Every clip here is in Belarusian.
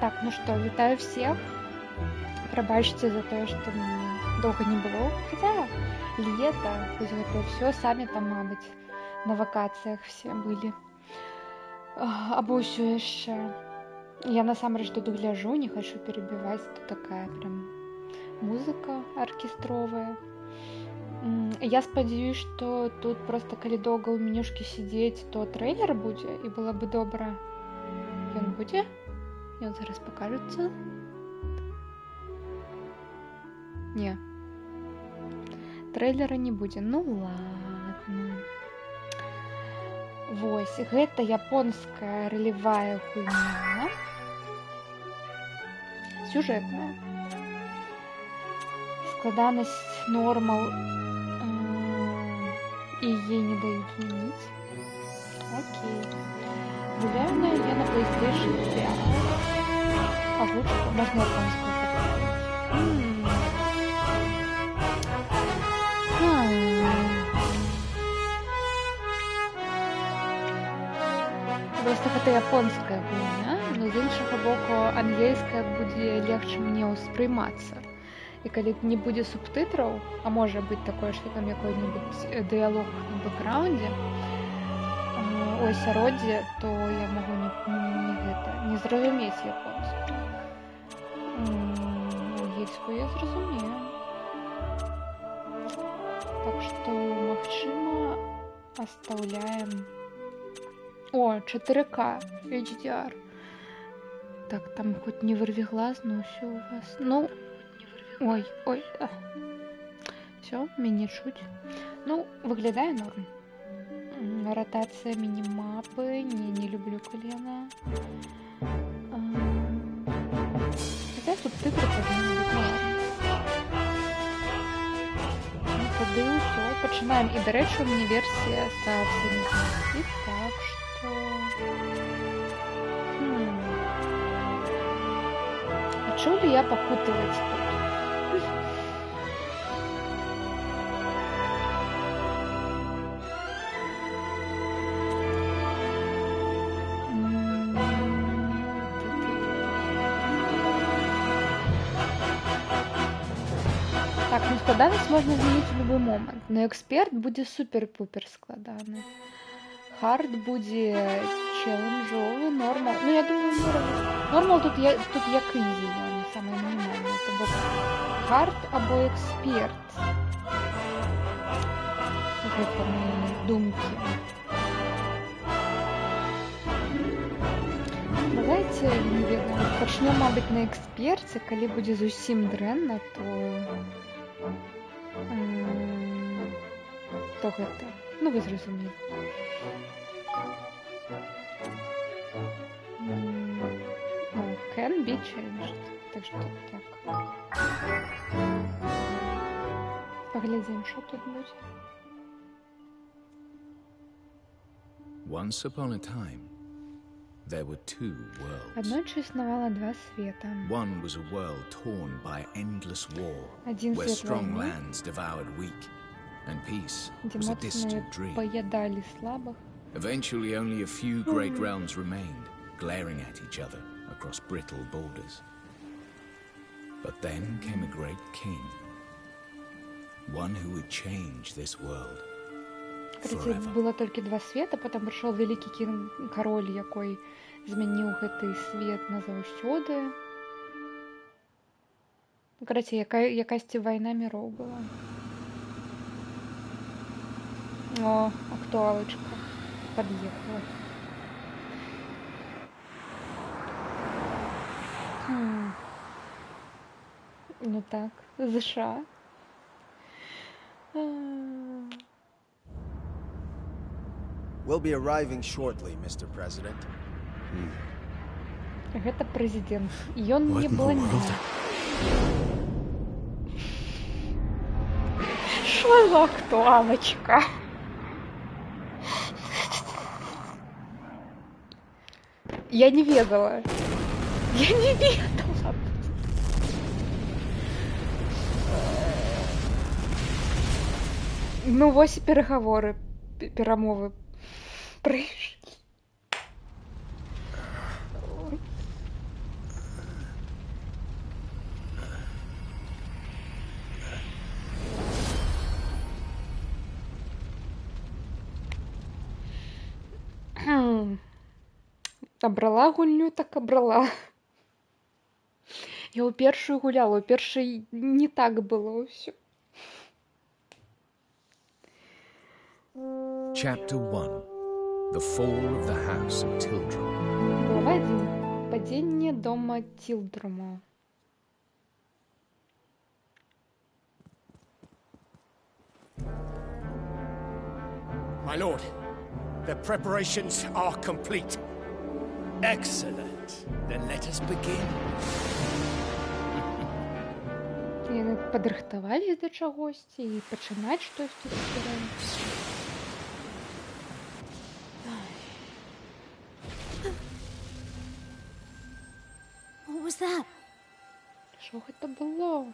Так, ну что, вітаю всех. Прабачце за тое, што доўга не было. Хаця лета, хоць гэта ўсё, самі там, мабыць, на вакацыях все былі. Або ўсё яшчэ. Я насамрэч тут гляжу, не хачу перебіваць. Тут такая прям музыка аркестровая. Я спадзяюсь, што тут проста калі доўга ў менюшкі сидзець, то трэйлер будзе, і было бы добра. Ён будзе? Ён зараз пакажецца. Не. Трэйлера не будзе. Ну ладно. Вось, гэта японская ролевая хуйня. Сюжетная. Складанасць нормал і ей не даюць змяніць. Окей. Гуляю я на PlayStation 5. Озвучку можна японскую показать. Просто гэта японская гульня, но з іншага боку ангельская будзе легче мне ўспрымацца. І калі не будзе субтытраў, а можа быць такое, што там якой-небудзь дыялог на бэкграўндзе, у асяроддзе, то я магу не зразумець японскую. Ангельскую я зразумею. Так што, магчыма, оставляем... О, 4К HDR. Так, там хоть не вырви глаз, но все у вас. Ну, ой, да. Все, мені чуть. Ну, выглядае норм. Ротация мінімапы. Не люблю колена. Хотя субтитры повинны быть норм. Ну, тады ўсё. Пачынаем. І, дарэчы, у мяне версія са всеми знаками. Так что... Хочу ли я попутывать тут? Так, ну складанасць можна змяніць у любой момант. Но эксперт будзе супер-пупер складаны. Хард будзе челленджовый, нормал. Ну, я думаю, нормал тут як ізі, не самое мінімальне. То бок хард або эксперт. Гэта мои думкі. Давайте, не ведаю, пачнём, мабыць, на эксперце. Калі будзе зусім дрэнна, то гэта. Ну, вы зразумелі. Can be changed. Так что так. Поглядим, что тут будет. Once upon a time, there were two worlds. Одночі існувало два світа. One was a world torn by endless war, Один where світ strong війни. lands devoured weak, and peace где was a моцные distant dream. поедали слабых. Eventually, only a few great realms remained, glaring at each other across brittle borders. But then came a great king, one who would change this world Короче, forever. было толькі два света, потом прыйшоў вялікі кароль, якой змяніў гэты свет назаўсёды. Короче, якасьці вайна міроў была. О, актуалочка подъехала. Ну так, США. We'll be arriving shortly, Mr. President. Гэта прэзідэнт. Ён не бландзін. Шо за актуалочка? Я не ведала. Ну вось і перагаворы, перамовы прыйшлі. Абрала гульню, так абрала. Я ў першую гуляла, у першай не так было ўсё. Chapter 1. The Fall of the House of Tildrum. Глава 1. Падение дома Тилдрума. My lord, the preparations are complete. Excellent. Then let us begin. Яны падрыхтавались да чагосьці і пачынаць штосьці збіраюцца. What was that? Що гэта было?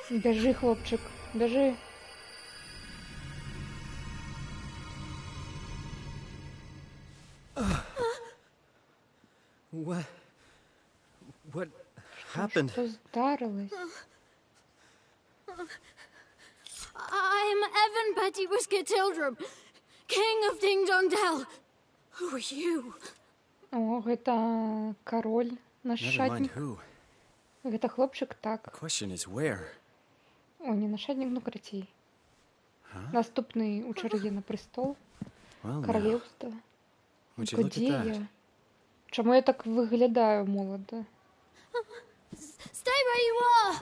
Бяжы, хлопчык, бяжы. What happened? Што здарылось? I'm Evan Petty Whisker Tildrum, King of Ding Dong Dell. Who are you? О, гэта кароль, наш шатнік. Who. Гэта хлопчык, так. The question is where? О, не нашатнік, ну карацей. Наступны у чарзе на престол. Каралеўства. Would you look at Куди that? я? Чаму я так выглядаю молода? Stay where you are.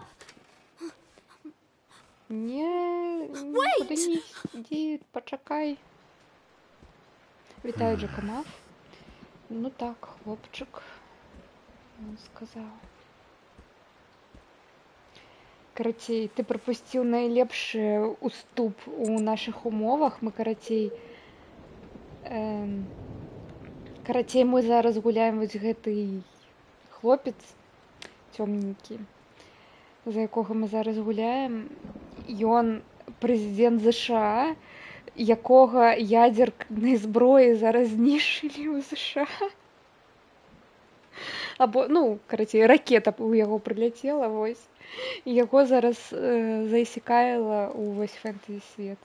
Не, Wait! куди не іди, почакай. Вітаю, Джакома. Ну так, хлопчик, он сказал. Карацей, ты пропустил найлепшы уступ у наших умовах. Мы, карацей, мы зараз гуляем вось гэты хлопец цёмненькі, за якога мы зараз гуляем. Ён прэзідэнт ЗША, якога ядзернай зброі зараз знішчылі ў ЗША. Або, ну, карацей, ракета ў яго прыляцела, вось. І яго зараз засекаяла ў вось фэнтэзі свет,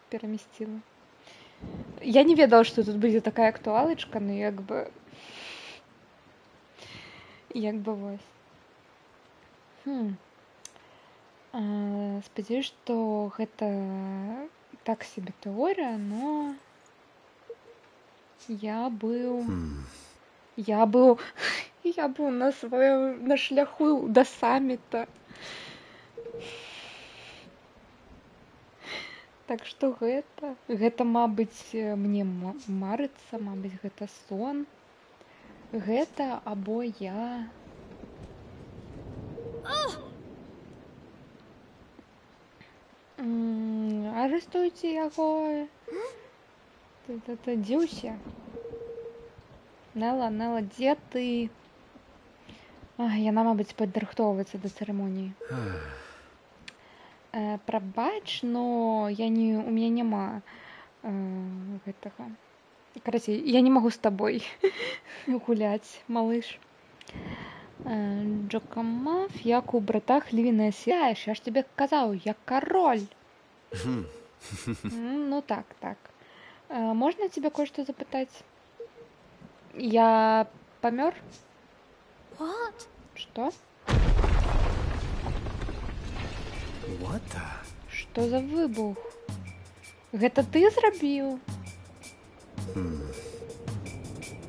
перамясціла. Я не ведала, што тут будзе такая актуалачка, но як бы вось. Спадзяюсь, што гэта так себе тэорыя, но я быў на шляху да самміта. Так што гэта, мабыць, мне марыцца, мабыць, гэта сон. Гэта або я. Арестуйце яго. Дзе ўсе? Нела, дзе ты? Яна, мабыць, падрыхтоўваецца да цырымоніі. Прабач, но у мяне няма гэтага. Карацей, я не магу з табой гуляць, малыш. Джокамаф, як у братах Львіная сяеш, я ж тебе казаў, я король. Ну так. Можна тебе кое-што запытаць? Я памёр? What? Што? What the? Што за выбух? Гэта ты зрабіў?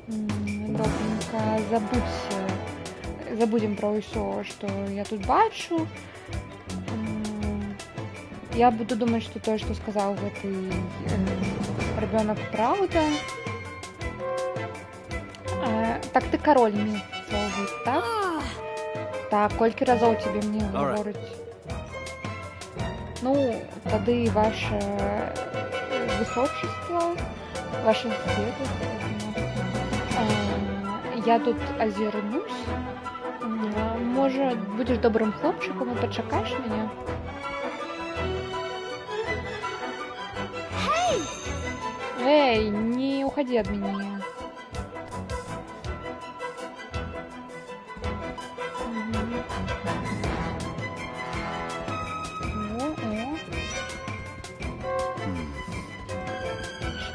Добренька, забудем пра ўсё, што я тут бачу. Я буду думаць, што тое, што сказаў гэты рабёнак, праўда. Так ты кароль месцовы, так? Так, колькі разоў тебе мне гаворыць? Ну, тады ваше высочество, ваше светлость, я тут азірнусь. Можа, будзеш добрым хлопчыкам і пачакаеш мяне? Эй, не уходи от меня.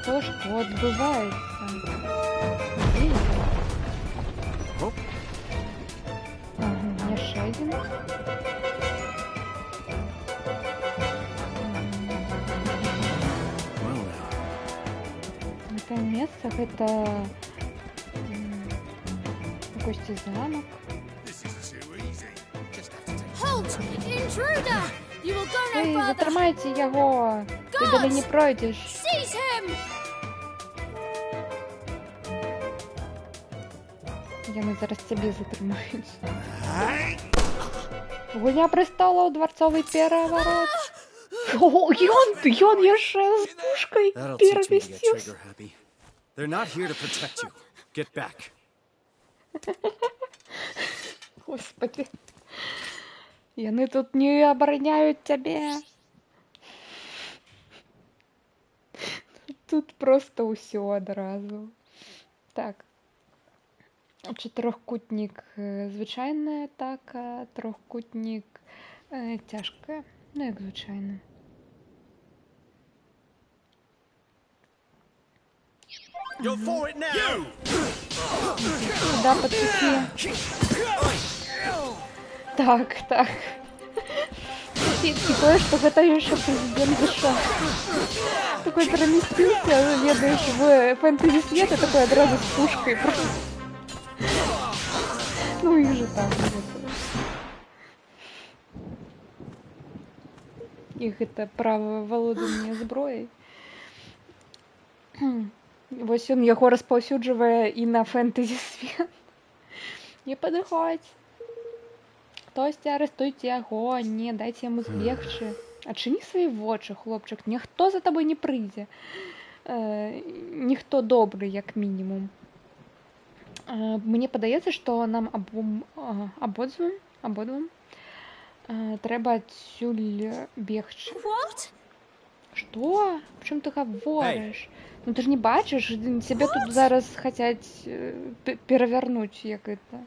Что отбывается? Где я? Яшчэ адзін. Гэта месца, гэта якосьці замак. Halt! Intruder! You will go no Эй, further! затрымайце яго! Ты далей не пройдзеш. Seize him! Яны зараз цябе затрымаюць. Гульня прэстолаў, дварцовы пераварот. О, ён яшчэ з пушкай перавясціўся. They're not here to protect you. Get back. Господи. Яны тут не абараняюць цябе. Тут просто ўсё адразу. Так. Чатырохкутнік звычайная атака, трохкутнік цяжкая, ну як звычайна. Да, подпусти. Так. И тое, што гэта яшчэ прэзідэнт США. Такой перамясціўся, ведаеш, в фэнтэзі света, такой адразу з пушкай. Ну их же там. Их это право валодання зброяй. Вось ён яго распаўсюджвае і на фэнтэзі свет. Не падыходзь. Хтосьці арыштуйце яго, не дайце яму збегчы. Адчыні свае вочы, хлопчык, ніхто за табой не прыйдзе. Ніхто добры, як мінімум. Мне падаецца, што нам абодвум трэба адсюль бегчы. Што? Аб чым ты гаворыш? Ну ты ж не бачыш, цябе тут зараз хацяць перавярнуць, як гэта,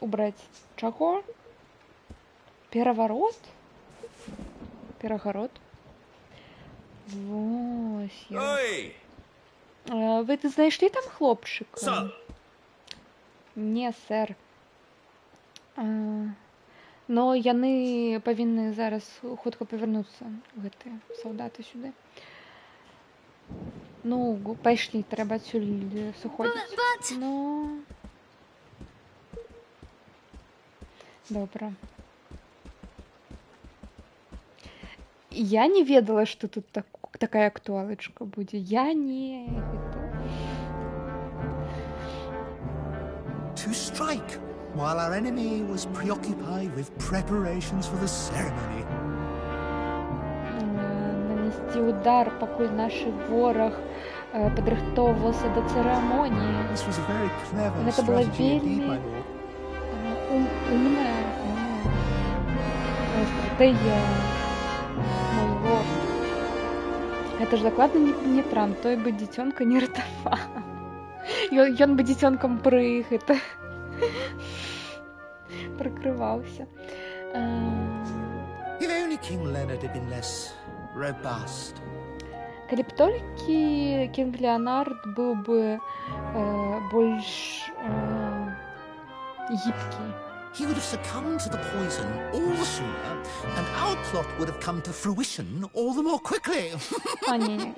убраць. Чаго? Пераварот? Перагарод? Вось я. Вы ты знайшлі там хлопчыка? Не, сэр. Но яны павінны зараз хутка павярнуцца, гэтыя салдаты сюды. Ну, пайшлі, трэба адсюль сыходзіць. Ну... Добра. Я не ведала, што тут такая актуалачка будзе. Я не... To strike, while our enemy was preoccupied with preparations for the ceremony. Нанести удар, пакуль наш вораг падрыхтоўваўся да цырымоніі. This was a very clever Гэта была strategy indeed, вельмі my lord. Умная. Стратегия. Мой лорд. Это ж дакладна не Трамп, той бы дзіцёнка не ратаваў. Ён бы дзіцёнкам прыкрываўся. If only King Leonard had been less robust. Калі б толькі Кінг Леонард быў бы больш гібкі. He would have succumbed to the poison all the sooner, and our plot would have come to fruition all the more quickly.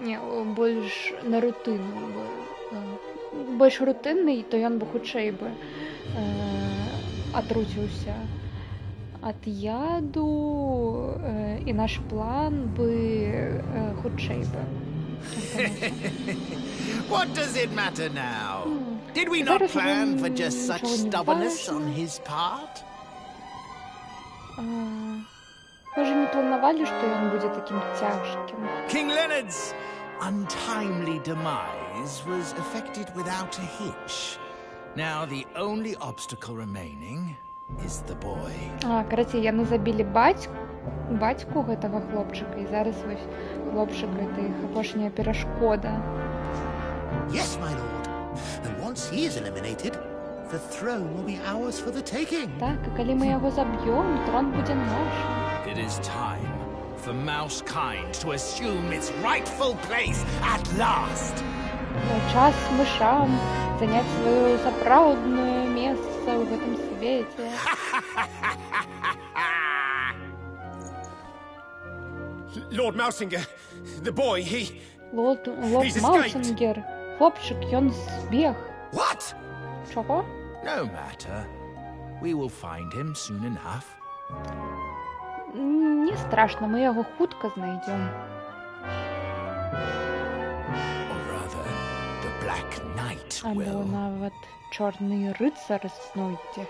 Не, больш на рутыну бы. Больш рутынны, то ён бы хутчэй бы атруціўся ад яду, і наш план бы хутчэй бы. What does it matter now? Did we not plan for just such stubbornness on his part? Мы же не планавалі, што ён будзе такім цяжкім. King Leonard's untimely demise was effected without a hitch. Now the only obstacle remaining is the boy. Карацей, яны забілі бацьку гэтага хлопчыка, і зараз вось хлопчык гэта іх апошняя перашкода. Yes, my lord. And once he is eliminated, the throne will be ours for the taking. Так, і калі мы яго заб'ём, трон будзе нашым. It is time for Mousekind to assume its rightful place at last. Час мышам заняць сваё сапраўднае месца ў гэтым свеце. Lord Mousinger, the boy, he... Лорд Маусінгер, хлопчык, ён збег. What? Чого? No matter. We will find him soon enough. Не страшно, мы яго хутка знайдём. Or rather, the Black Knight Або will. нават чорны рыцар знойдзе.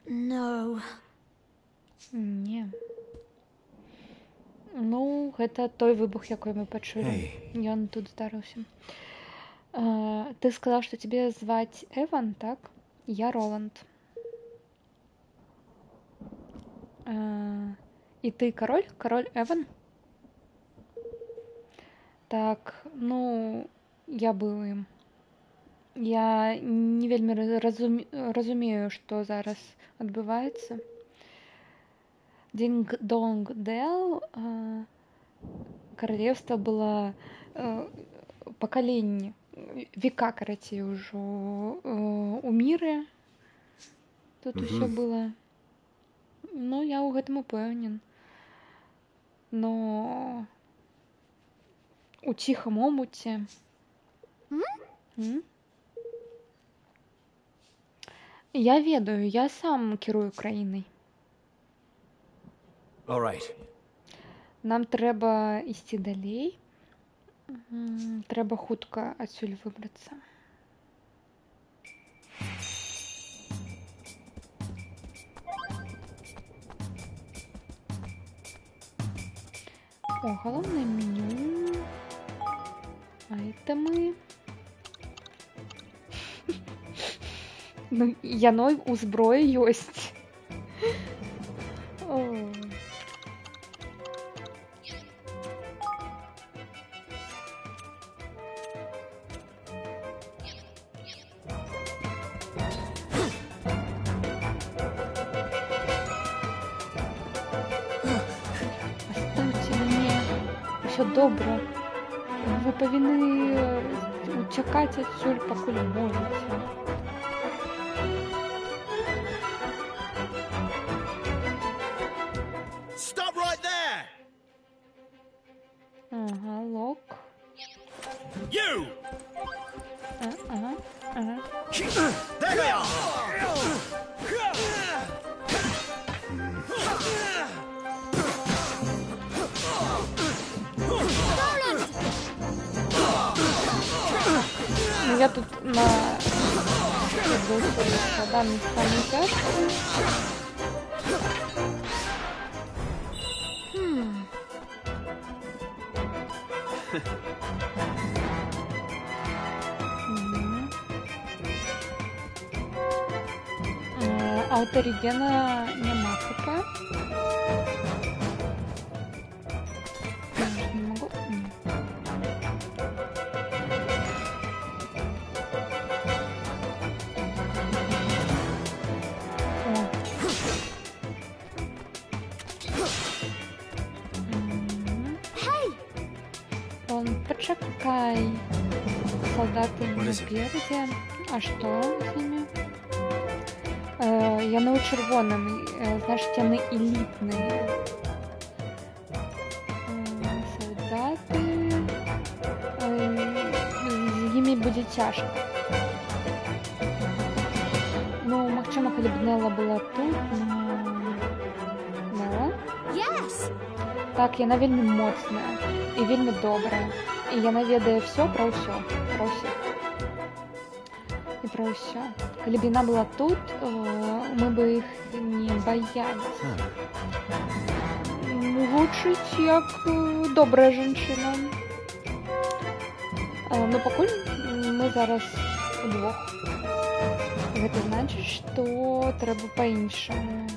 No. Не. Ну, гэта той выбух, якой мы пачулі. Ён тут здарыўся. Ты сказаў, што цябе зваць Эван, так? Я Роланд. І ты кароль? Кароль Эван? Так, ну, я быў ім. Я не вельмі разумею, што зараз адбываецца. Динг-донг-дэл, королевство было пакаленне, века, карацей, ужо у міры. Тут усё было. Ну, я ў гэтым упэўнен. Но у ціхам омуце. Я ведаю, я сам кірую краінай. All right. Нам трэба ісці далей. Трэба хутка адсюль выбрацца. О, галоўнае меню. Айтэмы. Ну, яно ў зброі ёсць. Все добра. Вы павінны уцякаць адсюль, пакуль можаце. Stop right there! Ага, лок. You! Ага. There they are! Ну, я тут на... самый тяжкий. Ауторегена нема хп. Не могу. Почекай. Солдаты напереди. А что с ними? Яны ў чырвоным, значыць, яны элітныя. Салдаты. З імі будзе цяжка. Ну, магчыма, калі б Нелла была тут, Нелла? Yes. Так, яна вельмі моцная і вельмі добрая. І яна ведае все пра ўсё, пра ўсіх. І пра ўсё. Калі б яна была тут, мы бы іх не баяліся. Гучыць як добрая жанчына. Но пакуль мы зараз удвох. Гэта значыць, што трэба па-іншаму.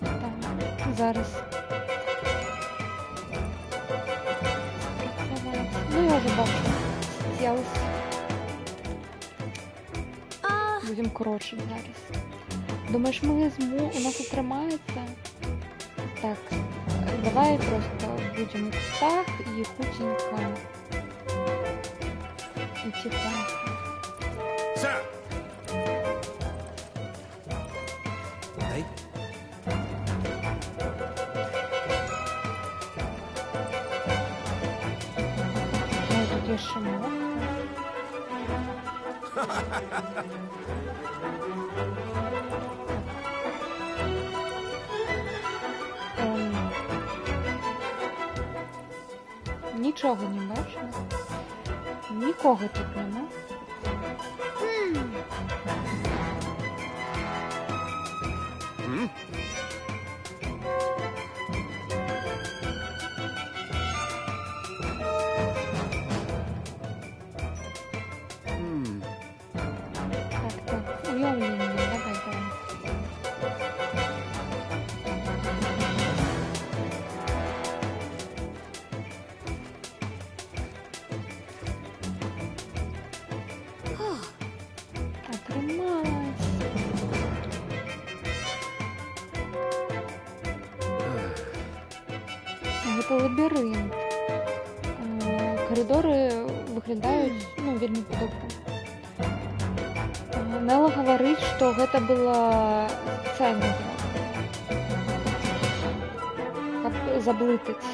Так, зараз. Ну, я уже бачу. Стелс. Будем крочить зараз. Думаешь, у нас атрымаецца? Так, давай просто будем в кустах и худенько и тихонько. Sir! Hey? Ой, тут есть шумок. Нічого не бачу. Нікого тут нема. Так, уявлення, давай. Гэта лабірынт. Коридоры выглядаюць, вельмі падобна. Нелла гаварыць, што гэта было спецыяльна зроблена, каб заблытаць.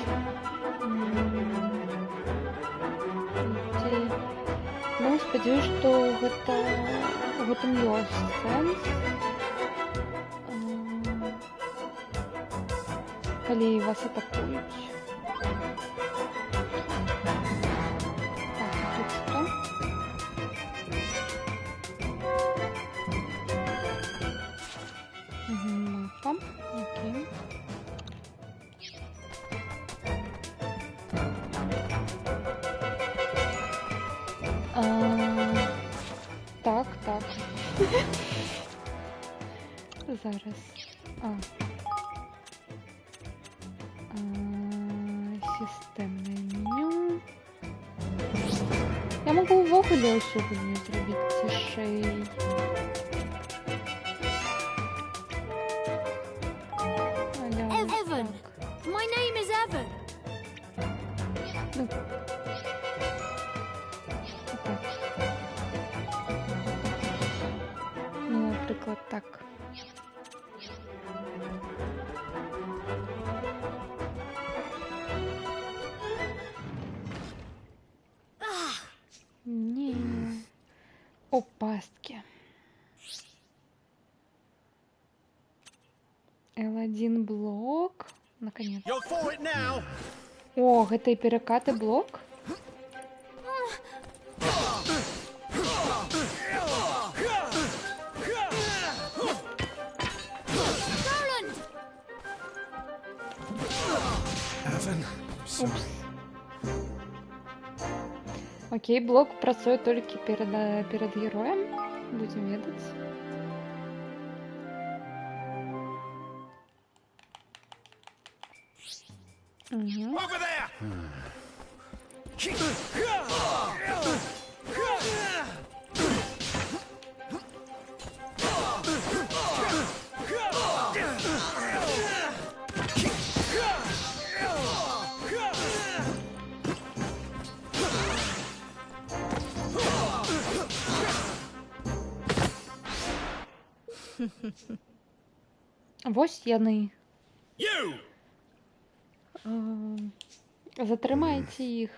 Спадзяюсь, што у гэтым ёсць сэнс. Калі вас атакуюць. Так, а тут што? Мапа. Окей. Так. Зараз. Системное меню. Я могу увогуле ўсю гульню зрабіць цішэй. Evan. My name is Evan. Наприклад, так. Не. Опаски. L1 блок. Наконец. О, гэта і перакаты блок. Окей, блок працуе толькі перад героем. Будзем ведаць. Мгм. Over there! Вось яны. You! Затрымайце іх.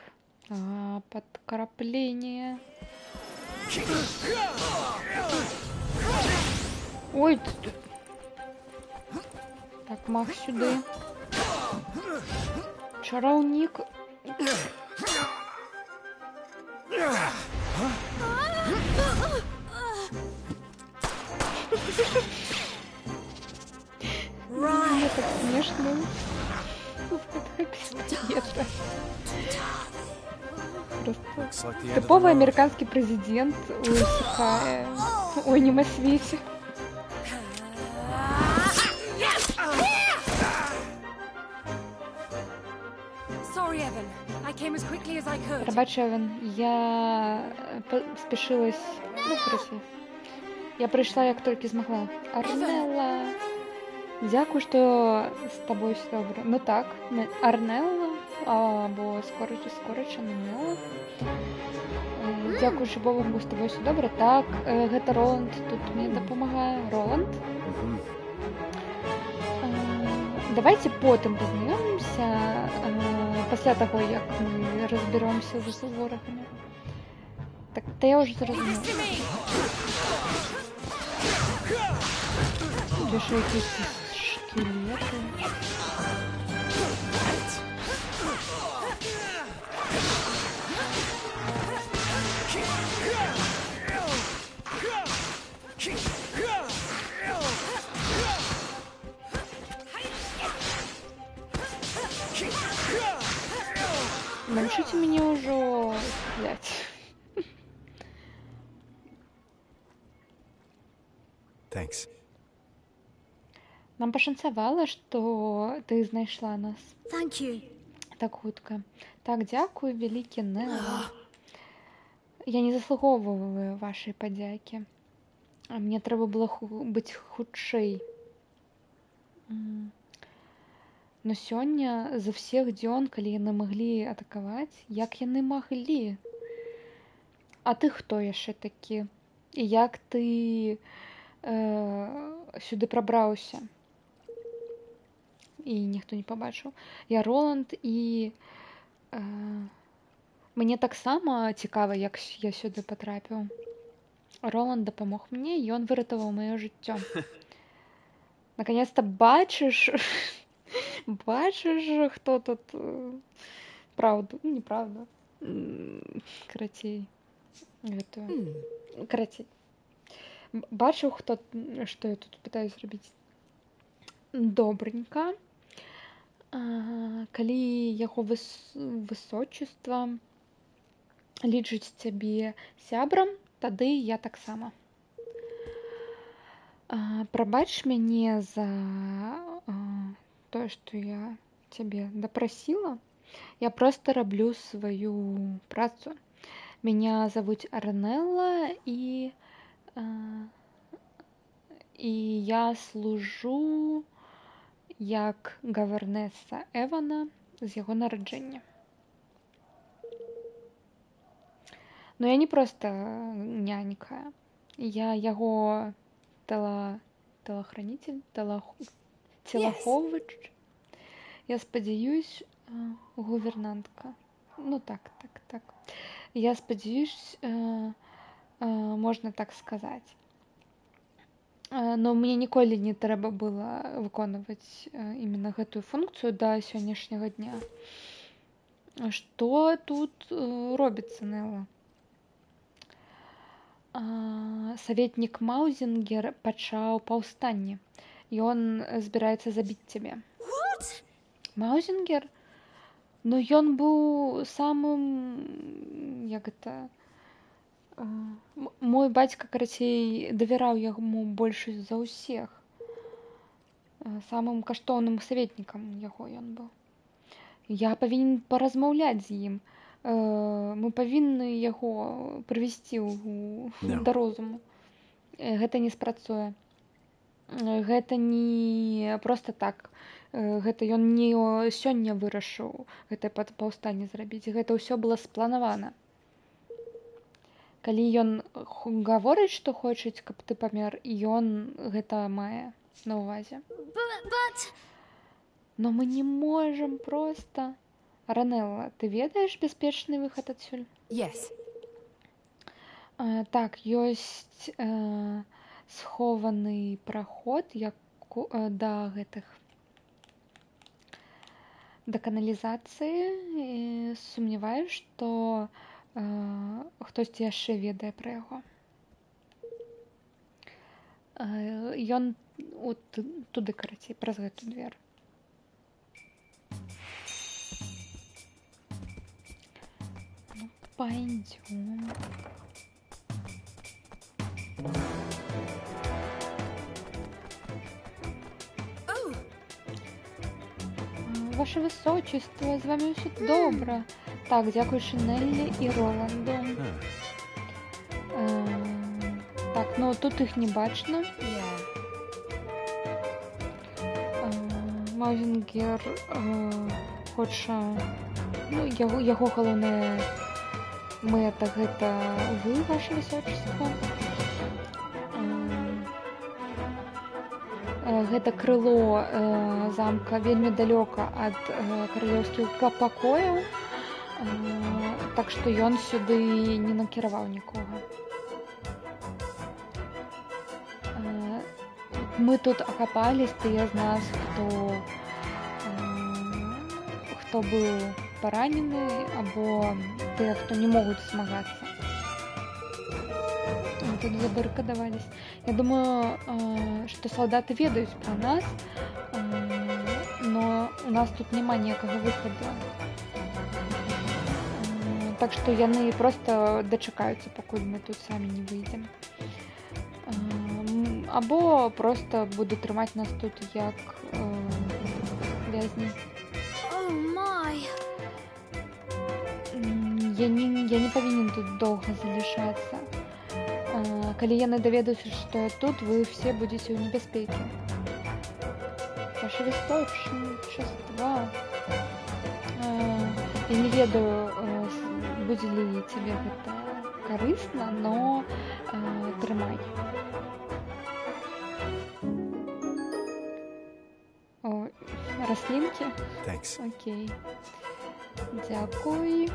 Падкрапленне. Ой, так, мах сюды. Чараўнік. Мне так смешно. Пистолета. Просто типовый американский президент усыхая. Ой, не на свете. Sorry, Evan. I came as quickly as I could. Пробач, Эван, я спешилась. Ну, короче. Я прийшла, як тільки змогла. Арнелла. Дякую, що з тобою все добре. Ну так, Арнелла, або скорочено Нелла. Дякую, що Богу з тобою все добре. Так, гэта Роланд тут мені допомагає. Роланд. Давайте потім познайомимося, після того, як ми розберемося з ворогами. Так, та я вже зрозуміла. Де що якісь шкелети. Научите меня уже стрелять. Thanks. Нам пашанцавала, што ты знайшла нас. Thank you. Так хутка. Так, дзякуй, вялікі Нелла. Я не заслугоўваю вашай падзякі. Мне трэба было быць хутчэй. Но сёння за всех дзён, калі яны маглі атакаваць, як яны маглі? А ты хто яшчэ такі? І як ты сюды прабраўся? І ніхто не пабачыў. Я Роланд, і мне таксама цікава, як я сюды патрапіў. Роланд дапамог мне, і ён выратаваў маё жыццё. Наконец-то бачыш, хто тут правду, неправда. Карацей, гэтую. Карацей. Бачыў, што я тут пытаюсь зрабіць добренька. Калі яго высочества лічыць цябе сябрам, тады я таксама. Прабач мяне за тое, што я цябе дапрасіла. Я просто раблю сваю працу. Меня зовут Арнелла, и я служу як гаварнеса Эвана з яго нараджэння. Но я не просто нянька. Я яго телохранитель, телаховыч. Я спадзяюсь, гувернантка. Ну так. Я спадзяюсь, можна так сказаць. Но мне ніколі не трэба было выконваць именно гэтую функцыю да сённяшняга дня. Што тут робіцца, Нелла? Саветнік Маузінгер пачаў паўстанне. Ён збіраецца забіць цябе. What? Маузінгер? Но ён быў самым, як гэта, мой бацька, карацей, давяраў яму больш за ўсіх. Самым каштоўным саветнікам яго ён быў. Я павінен паразмаўляць з ім. Мы павінны яго прывесці да розуму. Гэта не спрацуе. Гэта не проста так. Гэта ён не сёння вырашыў гэтае паўстанне зрабіць. Гэта ўсё было спланавана. Калі ён гаворыць, што хочуць, каб ты памер, ён гэта мае на ўвазе. Но мы не можам проста. Ранелла, ты ведаеш бяспечны выхад адсюль? Yes. Так, ёсць схованы праход да гэтых да каналізацыі. Сумняваюсь, што хтосьці яшчэ ведае пра яго. Ён туды, карацей, праз гэту дзверу. Ну, пойдём. Ваше высочество, з вами ўсё добра. Так, дзякуючы Неллі і Роланду. Так, ну тут іх не бачна. Мазінгер хоча... Ну, яго галоўная мэта гэта вы, ваше высочество. Гэта крыло замка вельмі далёка ад каралеўскіх пакояў, так што ён сюды не накіраваў нікога. Мы тут акапались, тыя з нас, хто быў паранены, або тыя, хто не могуць змагацца. Тут забарыкадавались. Я думаю, што салдаты ведаюць пра нас, но у нас тут няма ніякага выхаду. Так што яны проста дачакаюцца, пакуль мы тут самі не выйдзем. Або проста буду трымаць нас тут як вязні. Я не павінен тут доўга залишацца. Калі яны даведаюцца, што я тут, вы все будзеце ў небяспекі. Ваше высочество. Я не ведаю, будзе ли тебе гэта карысна, но трымай. О, раслінкі? Thanks. Окей. Дзякуй.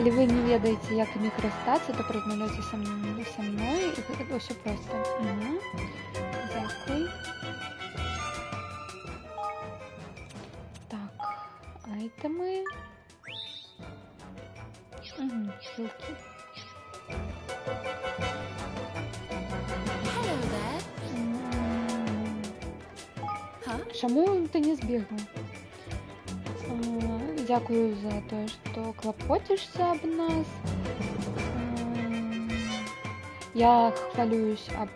Калі вы не ведаеце, як імі карыстацца, то размаўляйце са мной, і гэта ўсё проста. Дзякуй. Так, айтемы. Ссылкі. Чаму ты не збегла? Дзякую за тое, што клапоцішся аб нас. Я хвалююсь аб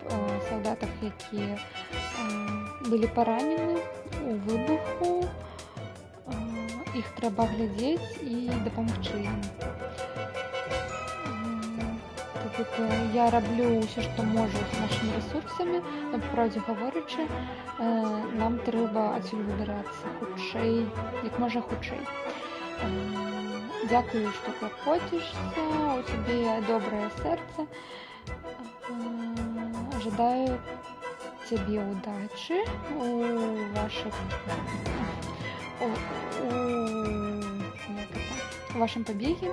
салдатах, якія былі паранены у выбуху. Іх трэба глядзець і дапамагчы ім. Я раблю ўсё, што можу з нашымі рэсурсамі, но, правдзе гаворачы, нам трэба адсюль выбірацца хутчэй, як можа хутчэй. Дзякую, што клапоцішся, у цябе добрае сэрца. Жадаю цябе удачы у вашым пабеге.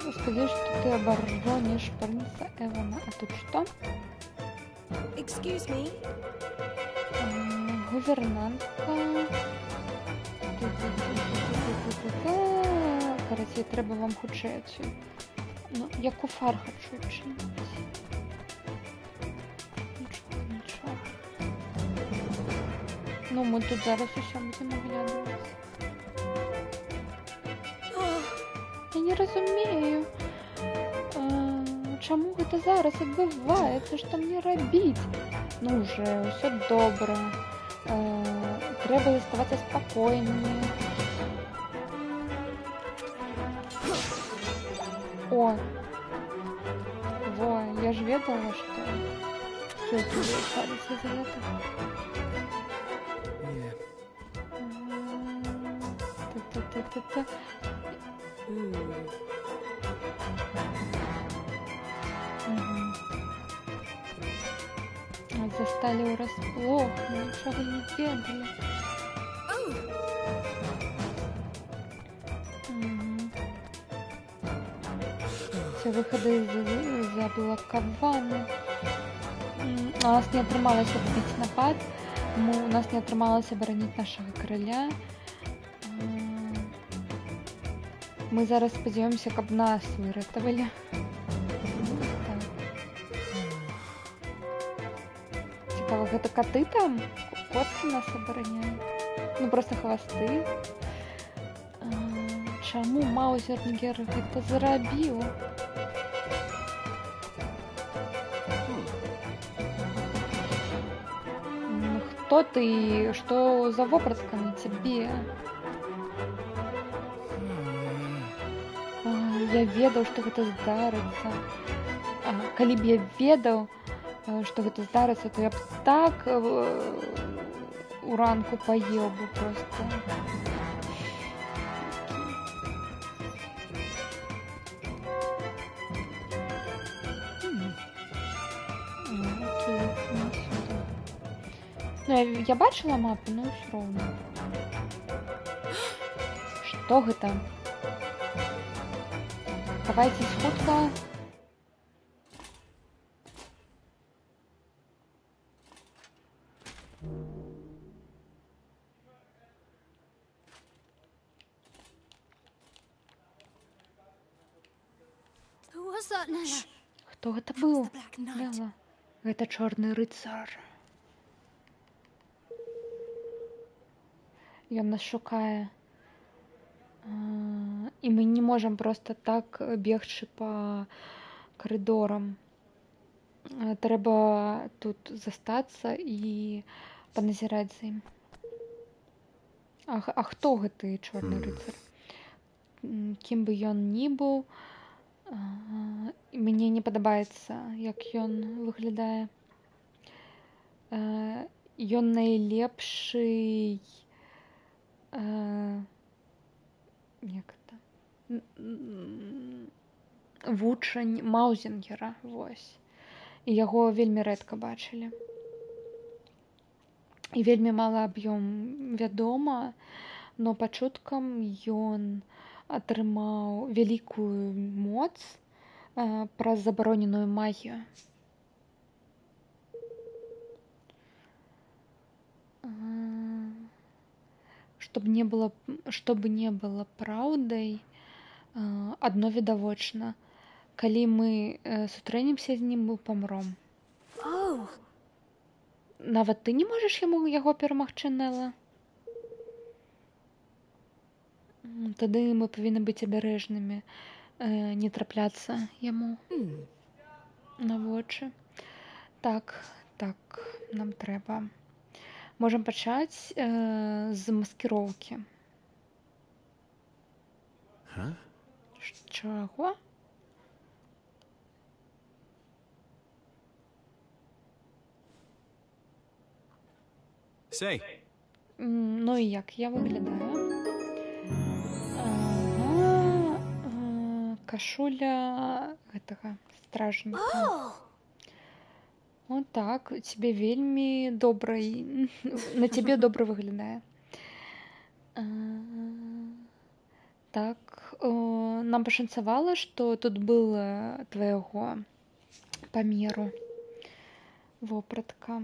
Спадзяюсь, што ты абарониш принца Эвана. А тут што? Excuse me. Гувернантка. Карацей, трэба вам хутчэй адсюль. Ну, як у фар хачу чыніць. Нічога. Ну, мы тут зараз усё будем оглядывать. Я не разумею, чаму гэта зараз адбываецца, што мне рабіць? Ну уже, усё добра. Трэба заставацца спакойнымі. О! Во, я ж ведала, што сёлкі вылучаліся за гэта. Та-та-та-та-та. Застали ўрасплох, мы нічога не ведалі. Все выходы заблокаваны. У нас не атрымалася адбіць напад, у нас не атрымалася абараніць нашага караля. Мы зараз спадзяёмся, каб нас выратавалі. Цікава, гэта каты там? Коткі нас абараняюць? Ну, проста хвасты. Чаму Маузернгер гэта зрабіў? Хто ты? Што за вопратка на цябе? Я ведаў, што гэта здарыцца. Калі б я ведаў, што гэта здарыцца, то я б так уранку паеў бы проста. Ну, я бачыла мапу, но ўсё роўна. Што гэта? Хавайцесь хутка. Хто гэта быў? Нелла. Гэта чорны рыцар. Ён нас шукае. І мы не можам проста так бегчы па карыдорам. Трэба тут застацца і паназіраць за ім. А хто гэты чорны рыцар? Кім бы ён ні быў, мне не падабаецца, як ён выглядае. Ён найлепшы як это? Вучань Маузенгера, вось. І яго вельмі рэдка бачылі. І вельмі мала аб ём вядома, но па чуткам ён атрымаў вялікую моц праз забароненую магію. Чтобы не было праўдай, адно відавочна. Калі мы сустрэнемся з ім, мы памром. Нават ты не можаш яго перамагчы, Нелла? Тады мы павінны быць абярэжнымі, не трапляцца яму на вочы. Так, нам трэба. Можам пачаць з маскіроўкі. Чаго? Say. Ну і як я выглядаю? Кашуля гэтага стражніка. Вот так, тебе вельмі добра, на тебе добра выглядае. Так, нам пашанцавала, што тут было твайго памеру вопратка.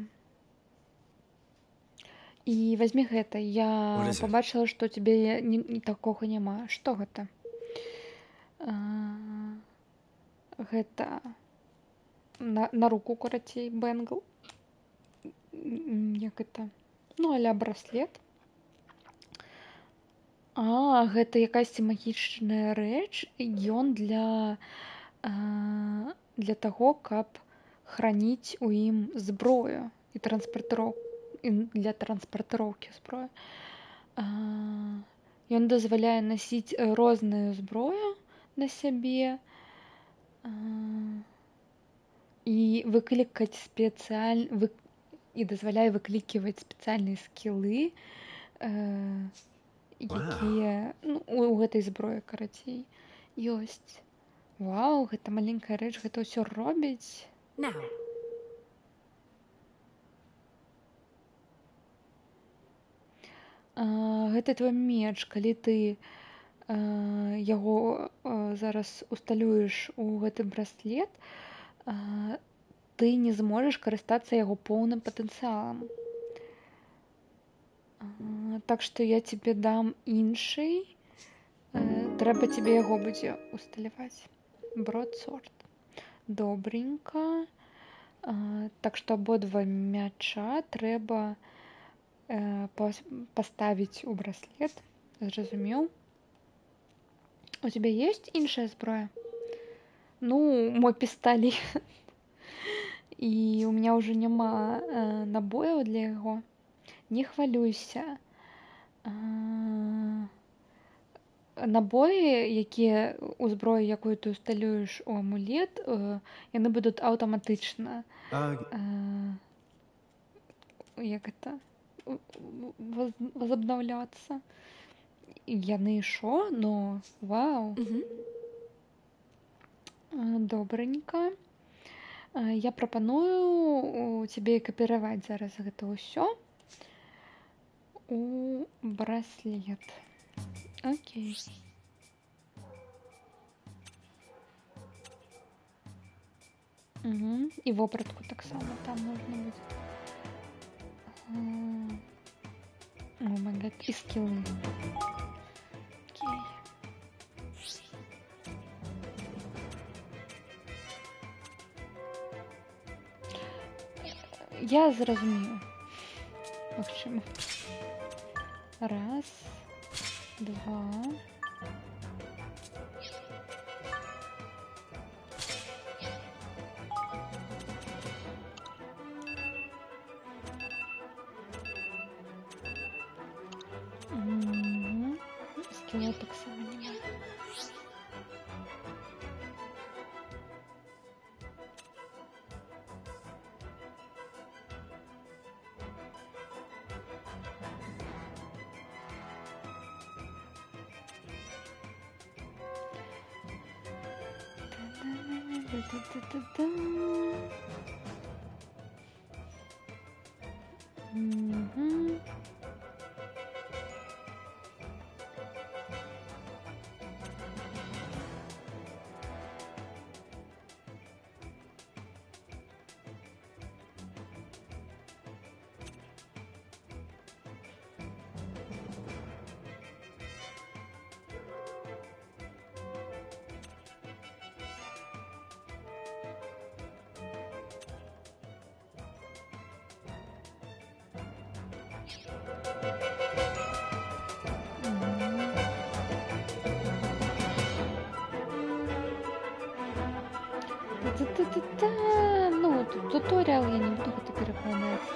І вазьмі гэта, я пабачыла, што тебе такога няма. Што гэта? Гэта на руку, карацей, бэнгл. Як это? Ну, а-ля браслет. Гэта якасьці магічная рэч, ён для таго, каб храніць у ім зброю і для транспартыроўкі зброі. Ён дазваляе насіць розную зброю на сябе і выклікаць і дазваляе выкліківаць спецыяльныя скілы, якія у гэтай зброі, карацей, ёсць. Вау, гэта маленькая рэч, гэта ўсё робіць. Now, Гэта твой меч, калі ты яго зараз усталюеш у гэты браслет, ты не зможаш карыстацца яго поўным патэнцыялам. Так што я тебе дам іншы, трэба тебе яго будзе усталяваць. Broadsword. Добренька. Так што абодва мяча трэба поставить у браслет. Зразумеў? У тебя есть іншая зброя? Ну, мой пістолет. І у меня уже няма набояў для яго. Не хвалюйся. Набоі, якія у зброі, якую ты усталюеш у амулет, яны будуць аўтаматычна як это возобновляться. Яны шо? Ну, вау. Добренька. Я прапаную тебе капіраваць зараз гэта ўсё у браслет. Окей. І вопратку таксама там можна будзе. О май гад, і скілы. Окей. Я зразумею. Магчыма. Раз, два. Скілла таксама няма. Ну, туторіал я не буду гэта перакладаць.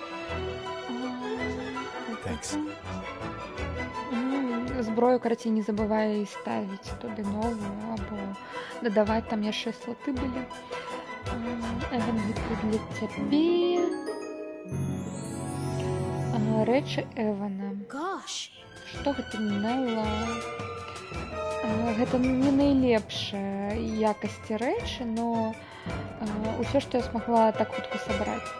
Зброю, карацей, не забывай ставіць туды новую, або дадаваць, там яшчэ слоты былі. Эван, гэта для цябе. Рэчы Эвана. Што гэта? Нелла. Гэта не найлепшая якасці рэчы, но ўсё, што я смагла так хутка сабраць.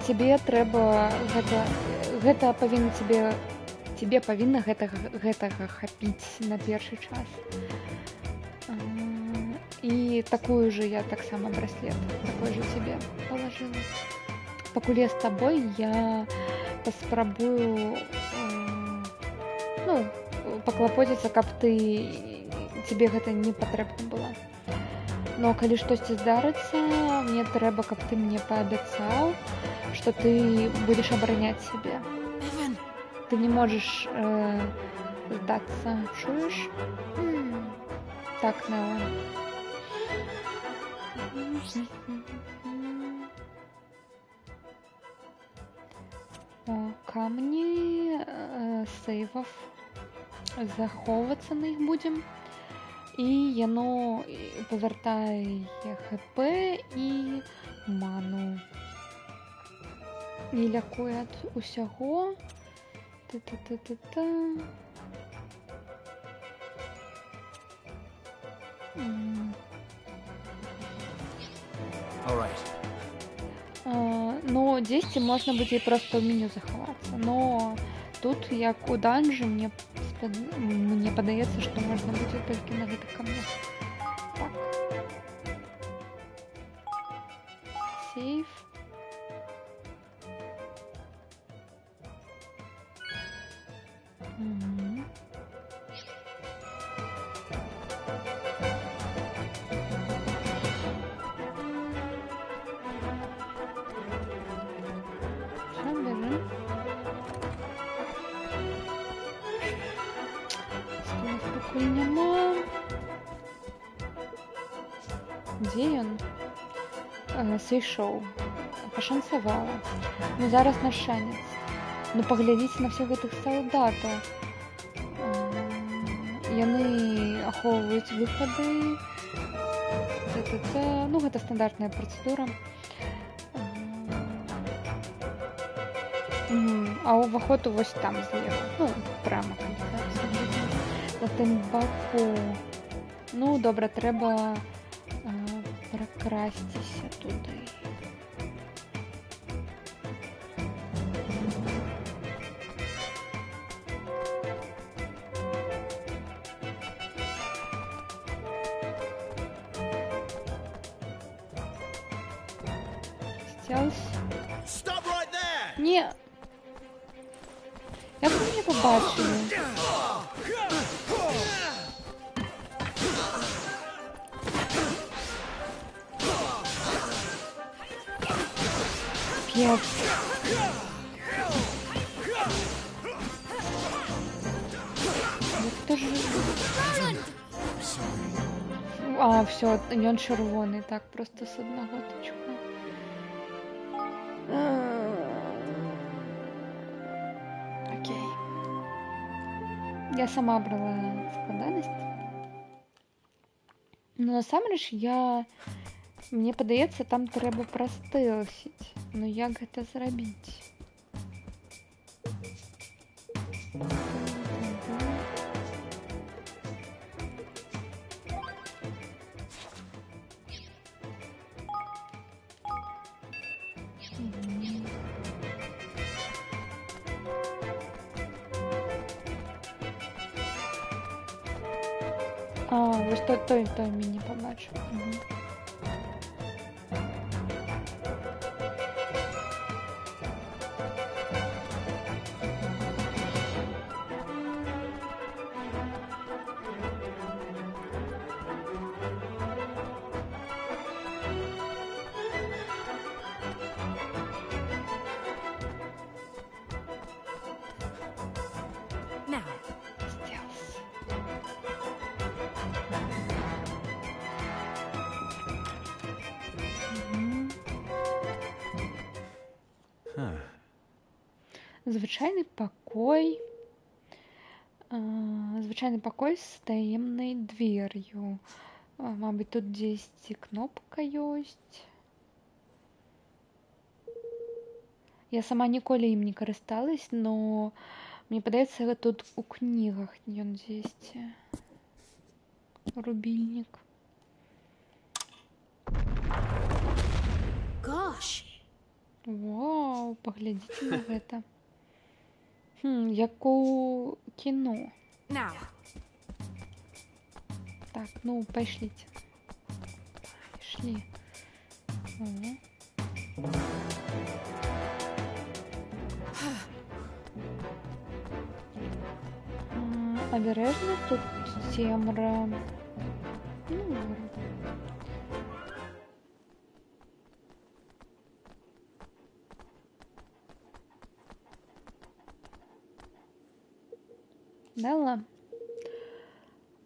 Цябе трэба гэта павінна цябе павінна гэтага хапіць на першы час. І такую же я таксама браслет, такой же цябе палажыла. Пакуль я з табой, я паспрабую паклапоціцца, каб цябе гэта не патрэбна было. Но калі штосьці здарыцца, мне трэба, каб ты мне паабяцаў, что ты будешь оборонять себя. Evan! Ты не можешь сдаться. Чуешь? Так, Нелла. Камні сейвов. Заховуватися на їх будемо. І яно повертає ХП і ману. І лякує від усього. Та-та-та-та-та. Ну, здесь можна буде просто в меню заховатися. Но тут, як у данжі, мне подається, що можна буде тільки на гэтых камнях. Так. Сейф. Где он? Сейшоу. Пашанцевала. Ну, зараз наш шанец. Ну, поглядите на всех этих солдатов. Яны ахоўваюць выхады. Ну, гэта стандартная процедура. А уваход вось там злева. Ну, прямо. На тым баку. Ну, добра, трэба прокрасціся туди. Ні. Як ви мене побачили? П'ять. Хто ж? А, все, ён червоний, так, просто з одного тичка. Окей. Я сама брала складаність. Ну, насамрэч, мне падаецца, там трэба прастэлсіць. Ну, як гэта зрабіць? А, вось той мяне побачыў. Звычайны пакой. Звычайны пакой з таемнай двер'ю. Мабыць, тут дзесьці кнопка ёсць. Я сама ніколі ім не карысталась, но мне падаецца, тут у кнігах ён дзесьці. Рубільнік. Gosh. Вау, паглядзіце на гэта. Як у кіно. Now. Так, ну, пайшліце. Пайшлі. Абережна, тут цемра. Ну, Нелла,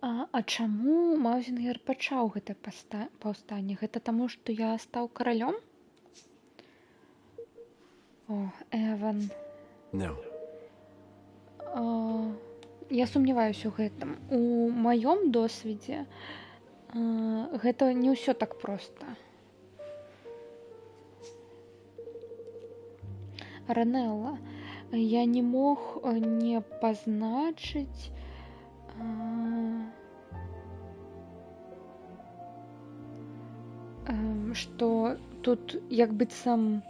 а чаму Маузінгер пачаў гэта паўстанне? Гэта таму, што я стаў каралём? О, Эван. No. Я сумняваюся ў гэтым. У маём досведзе гэта не ўсё так проста. Ранелла, я не мог не пазначыць што тут як быццам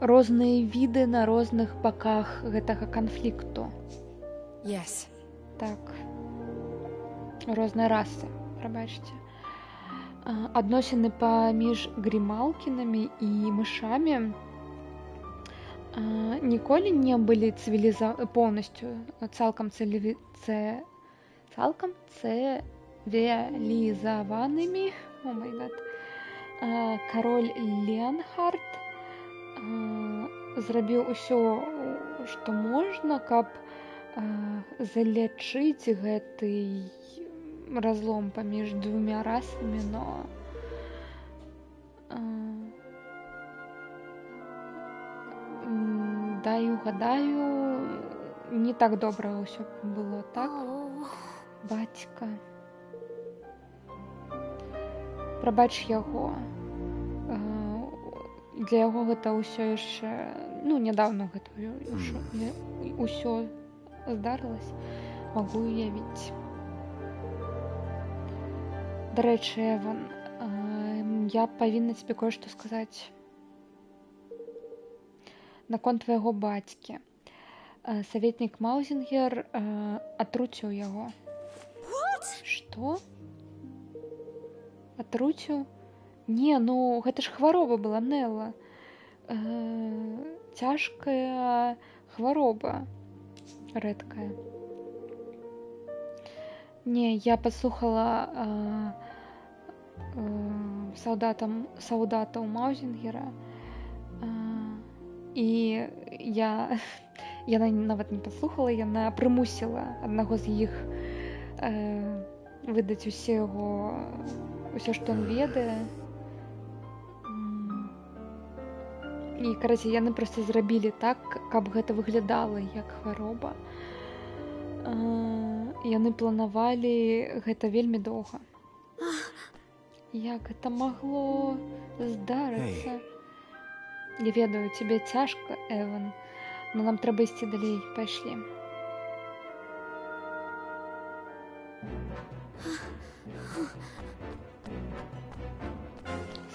розныя віды на розных баках гэтага канфлікту. Yes. Так. Розныя расы, прабачце. Адносіны паміж грімалкінамі і мышамі ніколі не былі поўнасцю цалкам цывілізаванымі. О май гад. Кароль Ленхард зрабіў усё, што можна, каб залячыць гэты разлом паміж двумя расамі, но дай угадаю, не так добра ўсё было, так? Бацька. Прабач яго. Для яго гэта ўсё яшчэ, нядаўна гэта ўсё здарылася, магу уявіць. Дарэчы, Эван, я павінна цябе кое-што сказаць наконт твайго бацькі. Саветнік Маузінгер атруціў яго. Што? Атруціў? Не, гэта ж хвароба была, Нелла. Цяжкая хвароба. Рэдкая. Не, я паслухала салдатаў Маузінгера, і яна нават не паслухала, яна прымусіла аднаго з іх выдаць усё, што ён ведае. І, карацей, яны проста зрабілі так, каб гэта выглядала як хвароба. Яны планавалі гэта вельмі доўга. Як гэта магло здарыцца? Я ведаю, цябе цяжка, Эван, но нам трэба ісці далей. Пайшлі.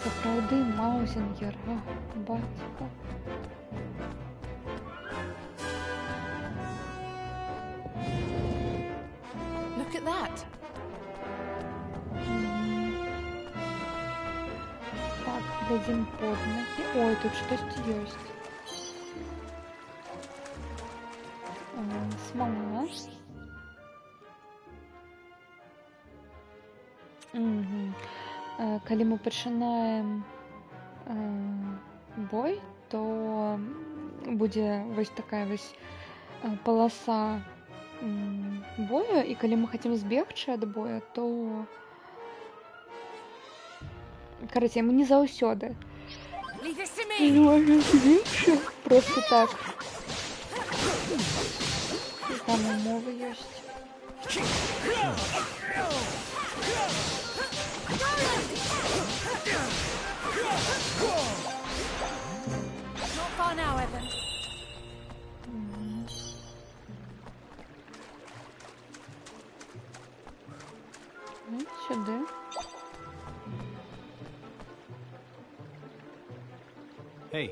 Сапраўды, Маузінгер, бацька. Look at that. Так, глядзім под ногі. Ой, тут штосьці ёсць. Смола. Калі мы пачынаем бой, то будзе вось такая вось паласа бою, і калі мы хацім збегчы ад боя, то карацей, мы не заўсёды можам збегчы просто так. Там умовы ёсць. Not far now, Evan. Сюди. Hey.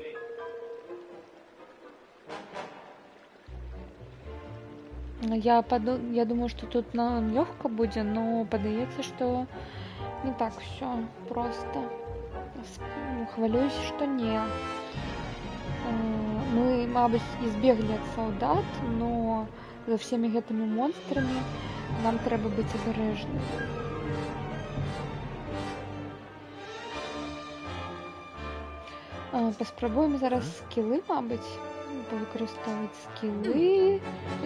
Я думаю, что тут нам легко будет, но падаецца, что не так все просто. Хвалююсь, что не. Мы, мабуть, избегли от солдат, но за всеми гэтымі монстрамі нам трэба быць абережным. Паспрабуем зараз скілы, мабыць. Повикористовувати скіли.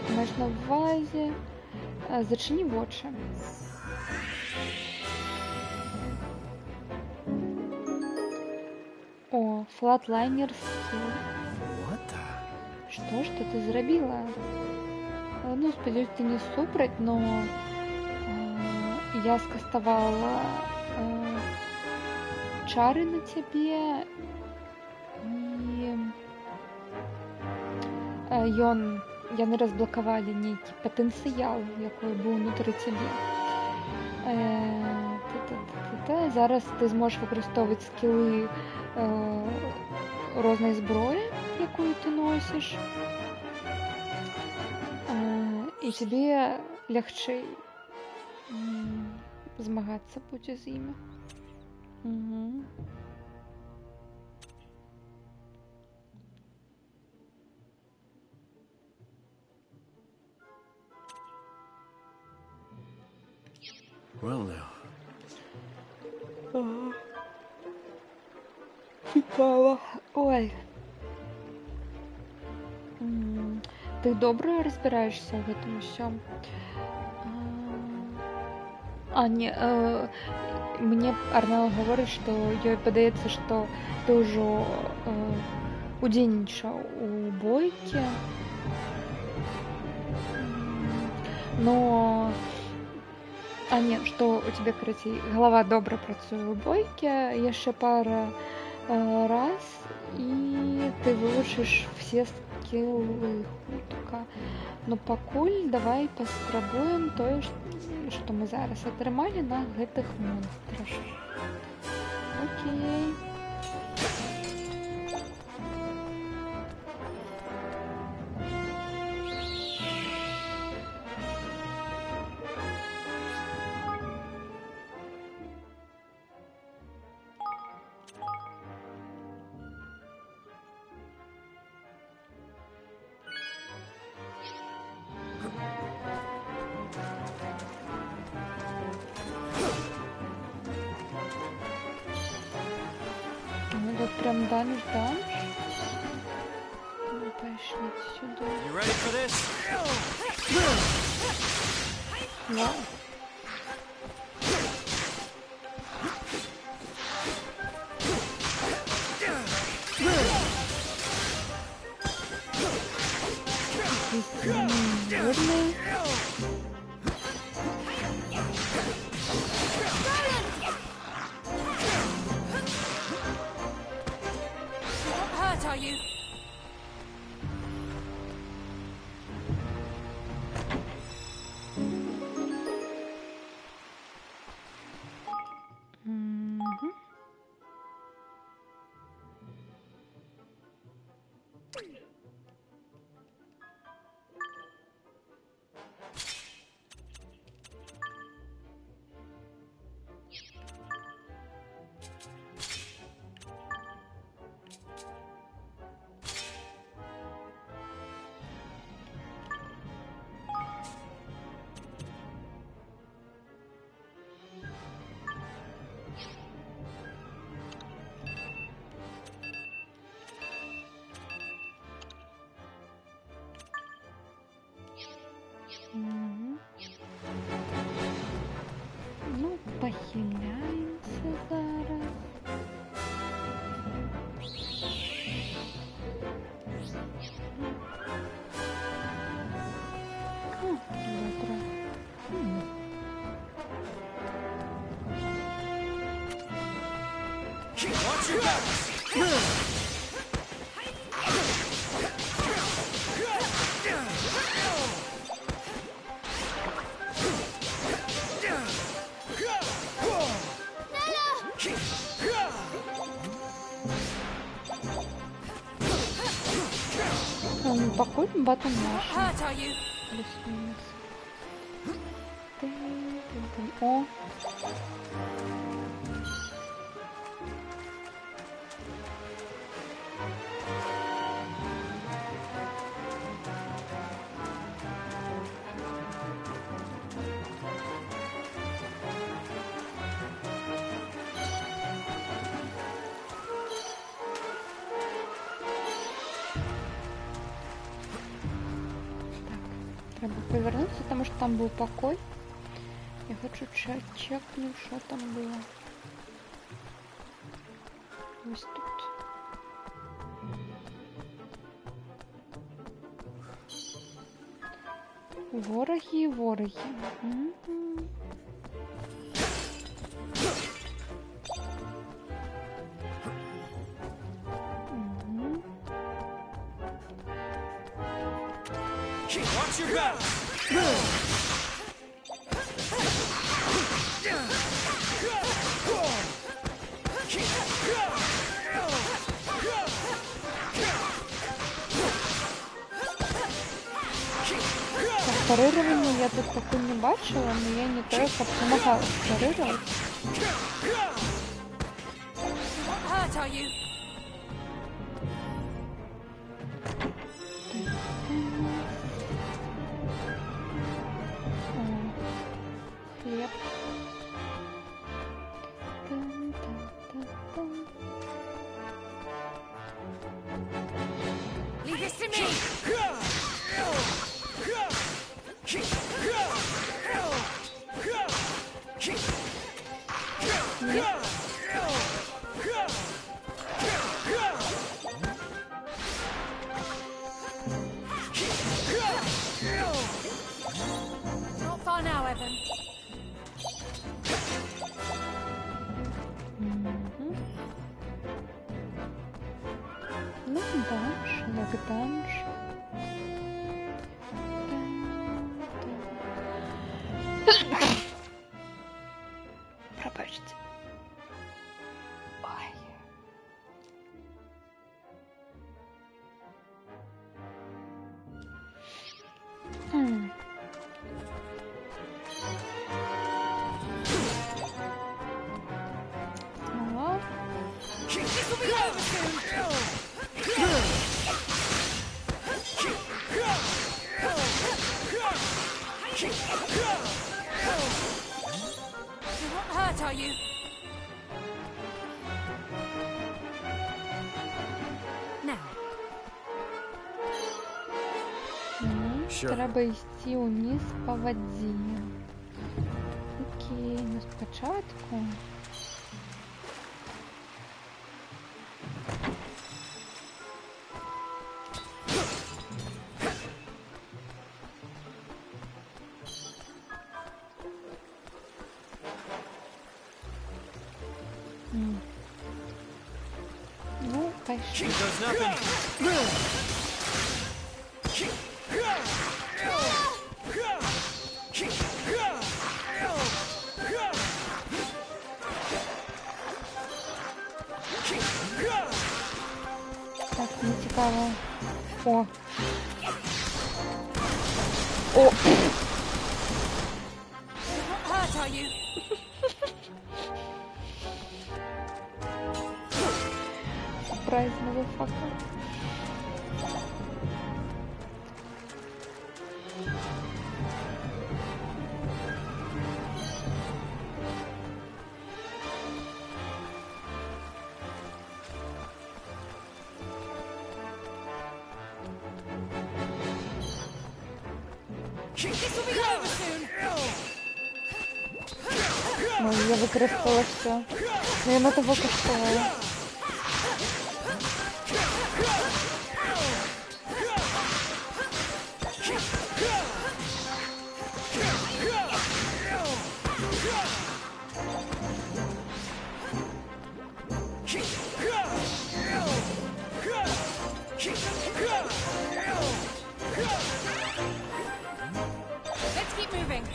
Ти маєш на увазі. Зачини вочі. О, флатлайнер скіл. What the? Что ж ты зробила? Ну, сподіваюсь, ти не супрать, но я скастовала чары на тебе, і яны разблокавалі нейкі патэнцыял, які быў унутры цябе. Зараз ты зможаш выкарыстоўваць скілы рознай зброі, якую ты носіш, і тебе лягчэй змагацца будзе з імі. Well now. Цікаво. Ой. Ты добра разбираешься в этом усём? Не, мне Арнал говорит, что ёй падаецца, что ты ўжо удзельнічаў у бойке. Но... не, что у тебя, карацей, голова добра працуе у бойке, яшчэ пара раз, і ты вывучыш все скілы хутка. Но пакуль давай паспрабуем тое, што мы зараз атрымалі на гэтых монстрах. Окей. Вот прям дамаж. Ну, пошли сюда. Да. Жирный. Are you? Ну, похиляемся зараз. Добре. Пакуль батон наш. Плюс-минус. О. Треба повернуться, потому что там был покой. Я хочу чекнуть, что там было. Ось тут. Вороги, вороги. Watch your back. Парирование я тут такой не бачила, но я не то, как помогала парировать. Hurt, are you? Хлеб. Leave this to me. Not far now, Evan. Ну, данж, логданж. Пробачьте. Ой. Смола. This will be over soon. You're not hurt, are you? Now. Треба йти униз по воді. Окей, ну спочатку. Ну, пошли. Does nothing. Так, не цікаво. О. О. You're not hurt, are you? Surprise, motherfucker. This will be over soon. Ой, я використала все. Но я на того коштувала. Let's keep moving.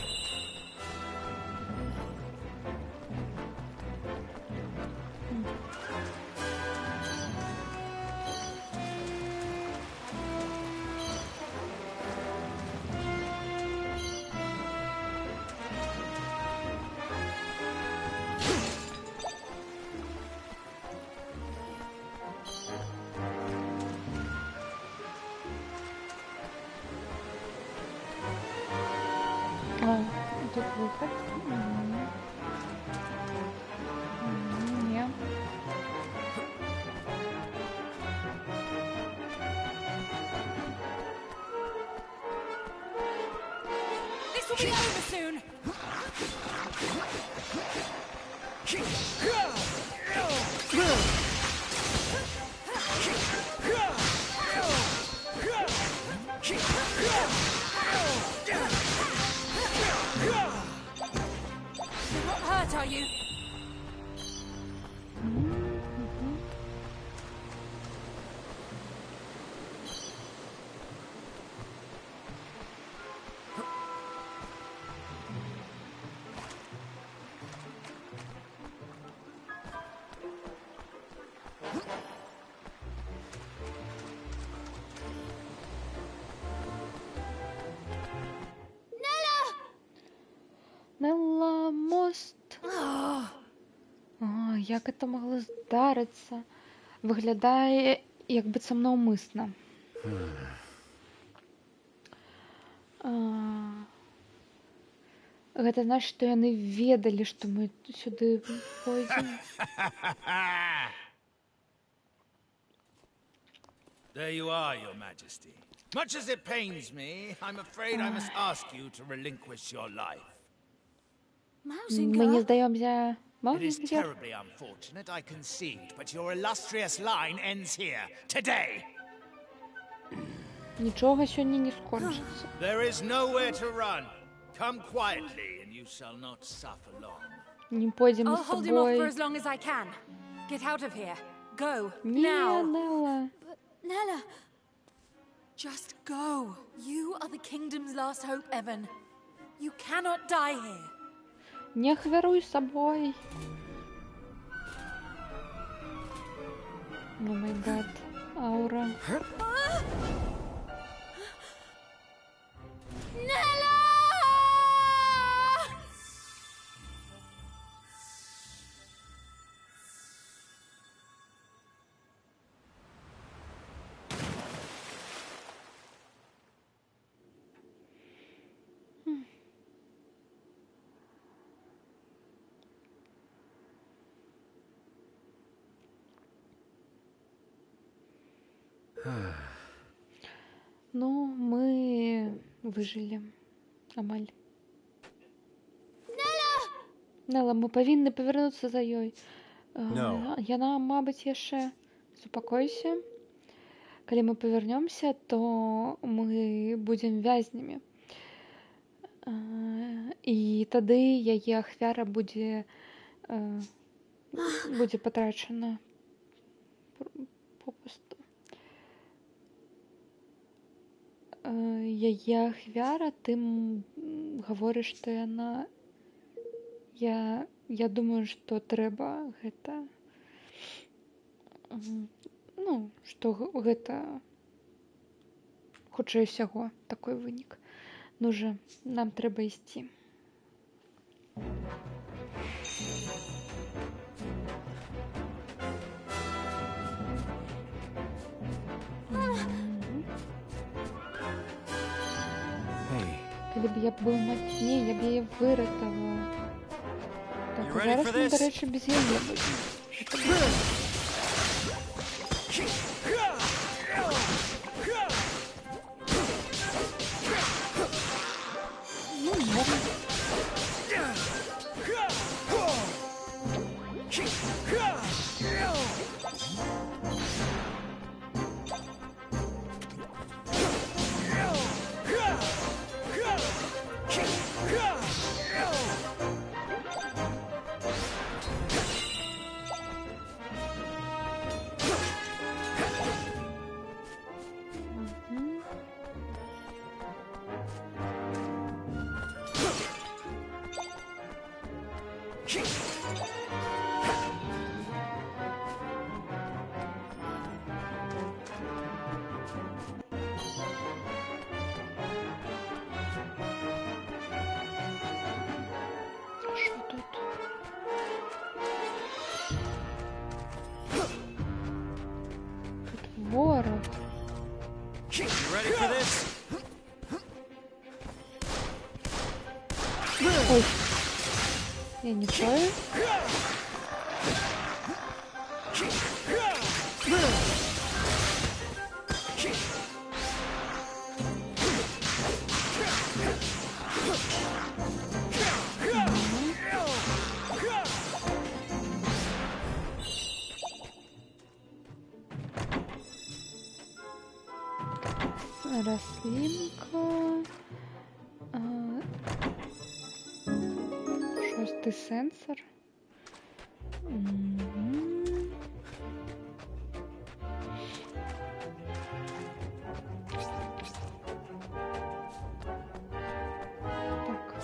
be over soon. You're not hurt, are you? Нелла, мост. Як це могло здаритися? Виглядає, якби це навмисно. Гэта значыць, што яны ведалі, што мы сюды пойдзем. There you are, Your Majesty. Much as it pains me, I'm afraid I must ask you to relinquish your life. Мы не сдаемся. It is terribly unfortunate, I concede, but your illustrious line ends here, today. Нічога сёння не скончыцца. There is nowhere to run. Come quietly, and you shall not suffer long. Не пойдем мы I'll с hold him off for тобой. as long as I can. Get out of here. Go. Не, Now. Нелла. Nella, Just go. You are the kingdom's last hope, Evan. You cannot die here. Не хваруй собой. О май гад. Аура. Nella! Ну, мы выжили. Амаль. Нелла, мы павінны павярнуцца за ёй. No. Яна, мабыць, яшчэ. Супакойся. Калі мы павярнёмся, то мы будзем вязнямі. І тады яе ахвяра будзе патрачана попусту. Яе ахвяра, ты гаворыш, што яна... Я думаю, што трэба гэта... Ну, што гэта... Хутчэй усяго, такой вынік. Ну же, нам трэба ісці. Калі б я быў мацней, я б яе выратаваў. Так, а зараз мы, дарэчы, без яе будзем. Ну, можна. Що тут? Тут ворог. You ready for this? Ой. Я не чую. Рослинка. Шостий сенсор. Так.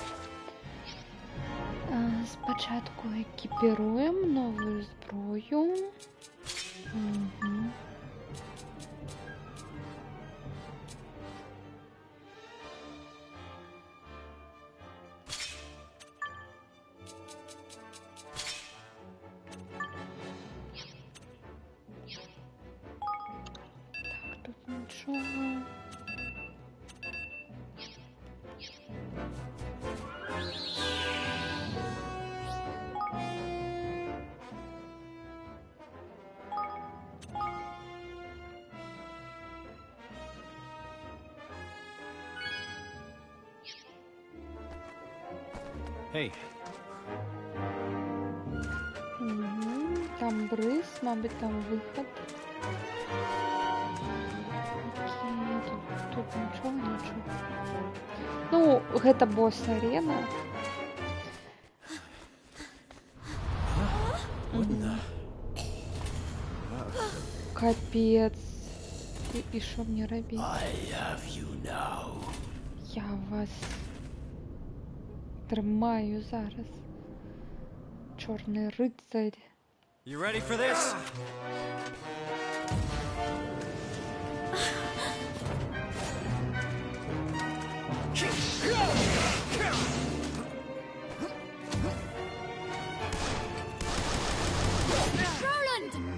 Спочатку екіпіруємо нову зброю. Так, тут нічого. Hey, Там бриз, мабуть, там виход. Окей, тут нічого. Ну, гэта босс-арена. Капец. І що мені робити? Я вас тримаю зараз. Чорний рицарь. you ready for this? Roland!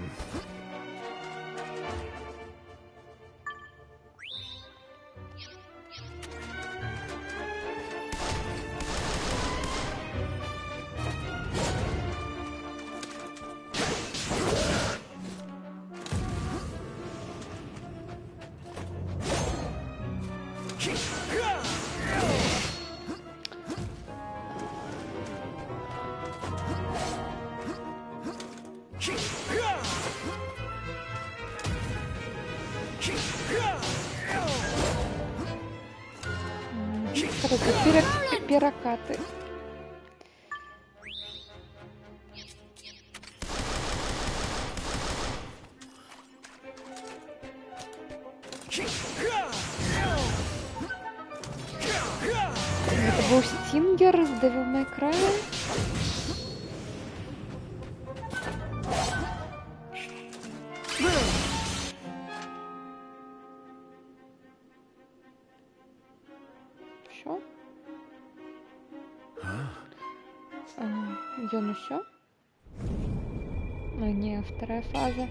Короче, перекаты. Это был Стингер с Devil May Cry. Що? Ён усё? Не, вторая фаза.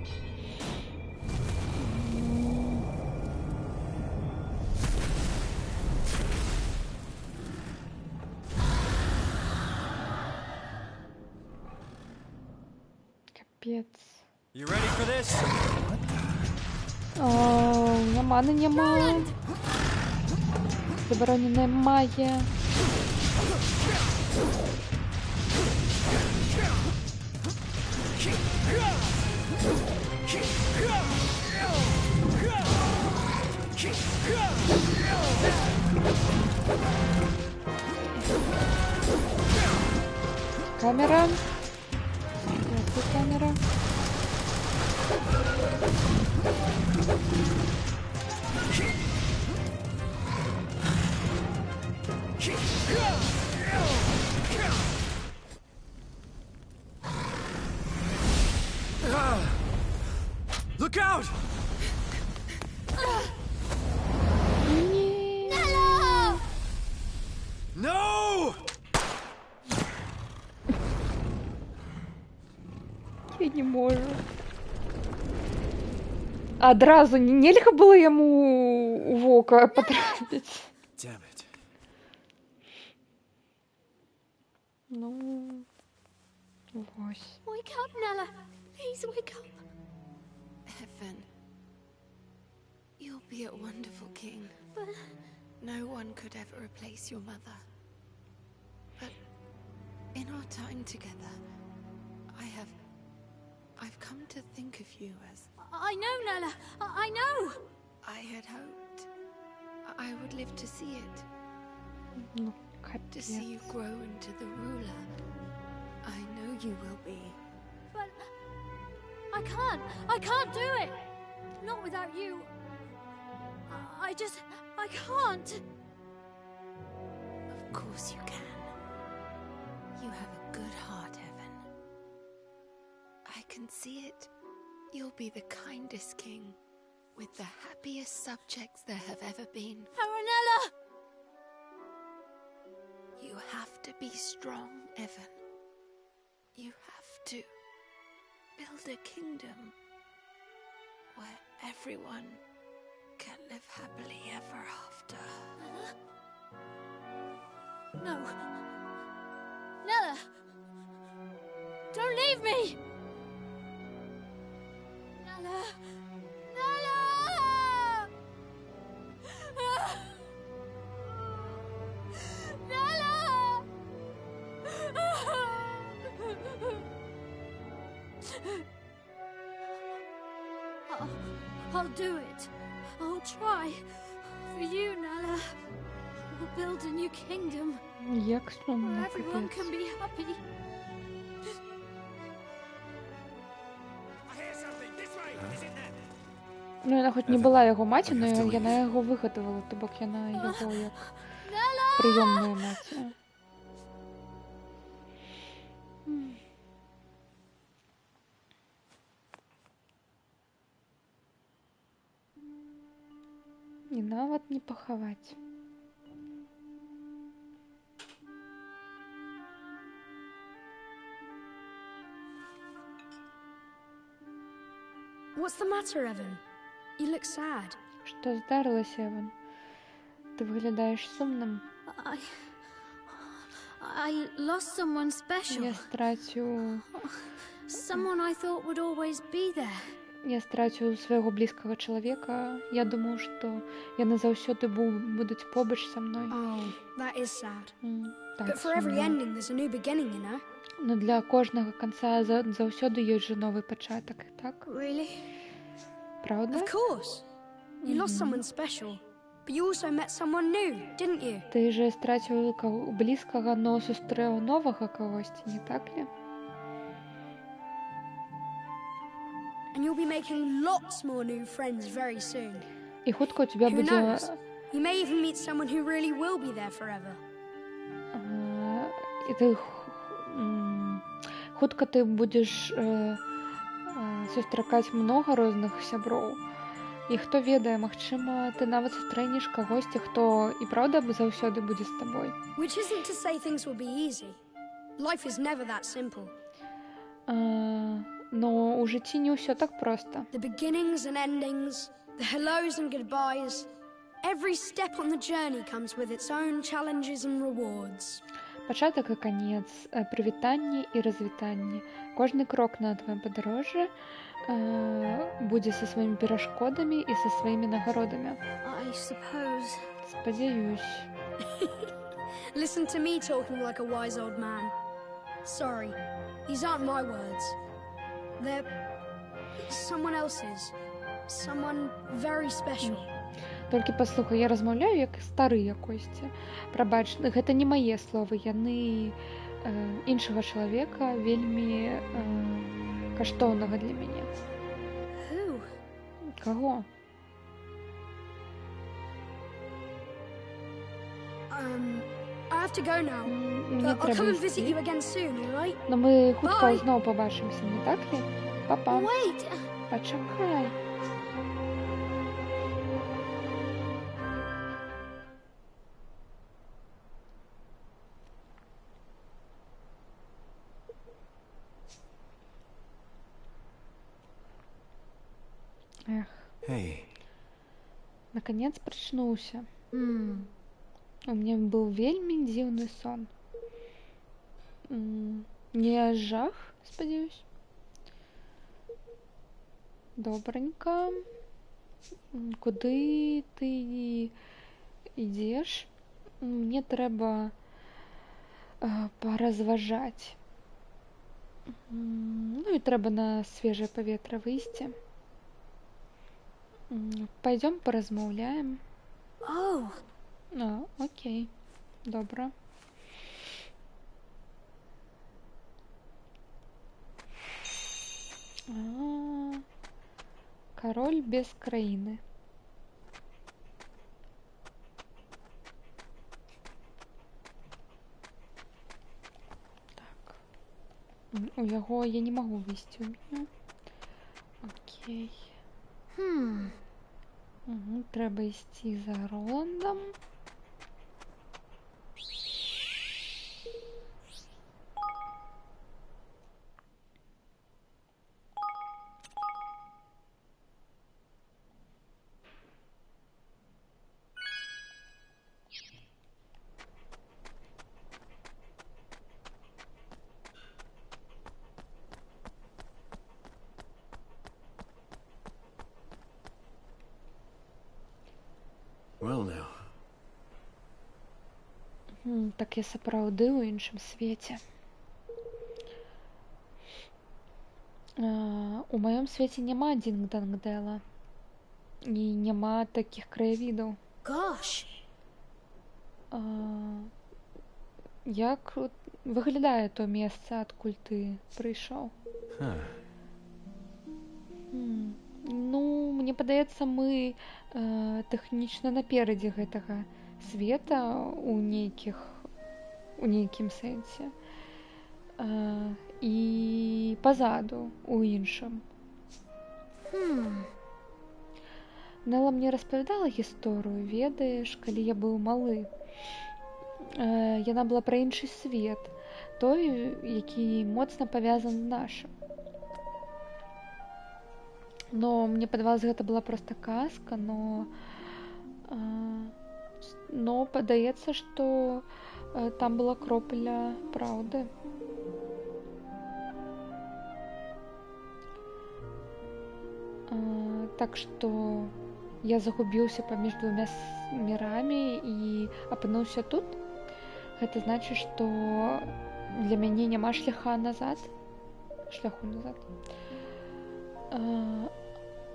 Капец. You ready for this? Мани нема. Забороненая магия. Камера. Здравствуй, камера. Look out! No! Я не можу. Одразу нельга было ему в око потрапить. Damn it. Ну, вось. Wake up, Nella. Please wake up. Evan, you'll be a wonderful king. But No one could ever replace your mother. But in our time together, I've come to think of you as... I know, Nella. I know. I had hoped I would live to see it. Ну, To see you капец. grow into the ruler. I know you will be. But I can't do it. Not without you. I can't. Of course you can. You have a good heart, Evan. I can see it. You'll be the kindest king, with the happiest subjects there have ever been. Aranella! You have to be strong, Evan. You have to build a kingdom where everyone can live happily ever after. No. Nella! Don't leave me! Nella! Nella! Nella! I'll do it. I'll try. For you, Nella. We'll build a new kingdom Як where сумно, everyone капец. can be happy. Ну, яна хоч не була його маті, але яна його вигадувала, то бок яна його як прийомною маті. І нават не пахаваць. What's the matter, Evan? You look sad. Що здарилося, Еван? Ти виглядаєш сумним. I lost someone special. Я страцю... Someone I thought would always be there. Я страцю свайго блізкага чалавека. Я думаю, што яны заўсёды будуць побач са мной. Oh, that is sad. Так, But for every сумна. ending, there's a new beginning, you know? Но для кожнага канца заўсёды ёсць жа новы пачатак, так? Really? Правда? Of course. You lost someone special, but you also met someone new, didn't you? Ты же страціў блізкага, но сустрэў новага кагосьці, не так ли? And you'll be making lots more new friends very soon. І хутка у тебя Who будзе... knows? You may even meet someone who really will be there forever. І ти... Хутка ты будзеш сустракаць многа розных сяброў. І хто ведае, магчыма, ты нават сустрэнеш кагосьці, хто і праўда заўсёды будзе з табой. Which isn't to say things will be easy. Life is never that simple. Но у жыцці не ўсё так проста. The beginnings and endings, the hellos and goodbyes, every step on the journey comes with its own challenges and rewards. Пачатак і канец, прывітанне і развітанне. Кожны крок на тваім падарожжы будзе са сваімі перашкодамі і са сваімі нагародамі. I suppose. Спадзяюсь. Listen to me talking like a wise old man. Sorry, these aren't my words. They're someone else's. Someone very special. Толькі паслухай, я размаўляю як стары якосьці. Прабач, гэта не мае словы, яны іншага чалавека, вельмі каштоўнага для мяне. Who? Каго? I have to go now. Не But I'll come трэба and visit ісці. you again soon, alright? Но мы хутка Bye. зноў пабачымся, не так ли? Па-па. Wait! Пачакай. Эх. Hey. Наконец прачнуўся. У меня был вельмі дзіўны сон. Не жах, спадзяюсь. Добренько. Куды ты ідзеш? Мне трэба паразважаць. Ну і трэба на свежае паветра выйсці. Пойдем поразмаўляем. Oh. Окей. Добре. Король без країни. Так. У яго я не могу ввести у меня. Окей. Угу, треба йти за Роландом. Well now. Так я сапраўды ў іншым свеце. У маём свеце няма Динг-Донг-Дэла. І няма такіх краявідаў. Gosh. Як выглядае то месца, адкуль ты прыйшоў? Ну, мне падаецца, мы тэхнічна наперадзе гэтага света у нейкім сэнсе. І пазаду у іншым. Нэла мне распавядала гісторыю, ведаеш, калі я быў малы. Яна была пра іншы свет, той, які моцна павязан з нашым. Но мне падавалася, гэта была проста казка, но падаецца, што там была кропля праўды. Так што я загубіўся паміж двумя мірамі і апынуўся тут. Гэта значыць, што для мяне няма шляху назад.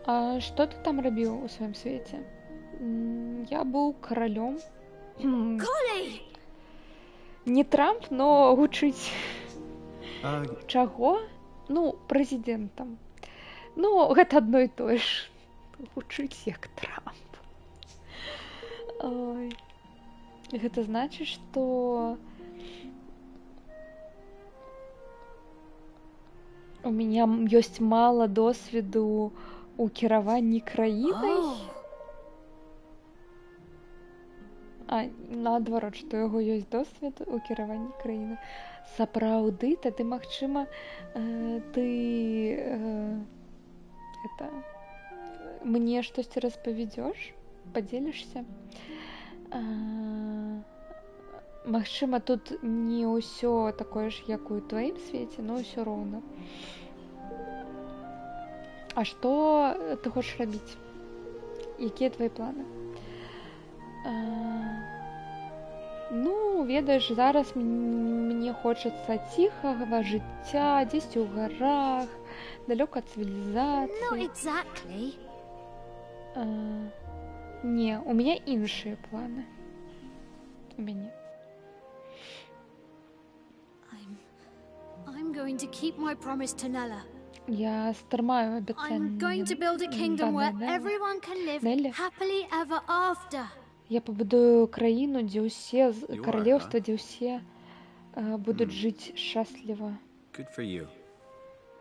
А што ты там рабіў у сваім свеце? Я быў каралём. Не Трамп, но гучыць. Чаго? Ну, прэзідэнтам. Ну, гэта адно і тое ж. Гучыць як Трамп. Ой. Гэта значыць, што у мяне ёсць мала досведу у кіраванні краінай. Наадварот, што яго ёсць досвед у кіраванні краінай. Сапраўды, тады, магчыма, ты мне штосьці распавядзёш, падзелішся. Магчыма, тут не ўсё такое ж, як у тваім свеце, но ўсё роўна. А што ты хочаш рабіць? Якія твои планы? Ну, ведаеш, зараз мне хочацца ціхага жыцця, дзесьці ў гарах, далёка ад цывілізацыі. Not exactly. Не, у мяне іншыя планы. У мяне. I'm going to keep my promise to Nella. Я стрымаю абяцанне. I'm going to build a kingdom where everyone can live happily ever after. Я пабудую краіну, дзе ўсе каралеўства, дзе ўсе будуць жыць шчасліва. Good for you.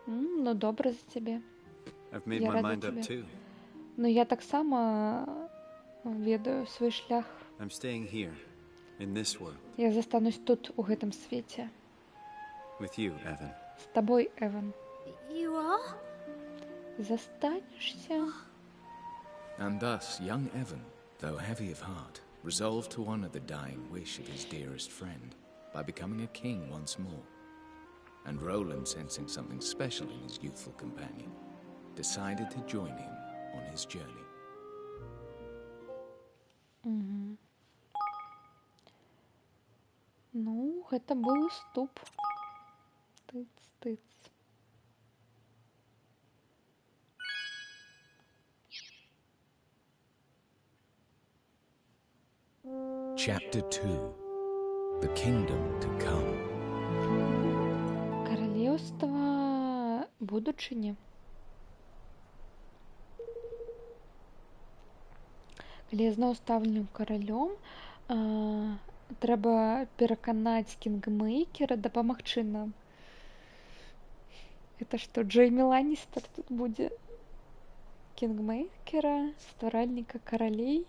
Ну, добра за цябе. I've made my mind up too. Но я таксама ведаю свой шлях. I'm staying here, in this world. Я застанусь тут, у гэтым свеце. With you, Evan. З табой, Эван. You are? Застанешься. And thus, young Evan, though heavy of heart, resolved to honor the dying wish of his dearest friend by becoming a king once more. And Roland, sensing something special in his youthful companion, decided to join him on his journey. Ну, гэта быў уступ. Тыц-тыц. Chapter 2. The Kingdom to Come. Королевство будучыні. Калі я зноў стану каралём, трэба пераканаць Кінгмейкера дапамагчы нам. Это што, Джеймі Ланністер тут будзе? Кінгмейкера, стваральніка каралей?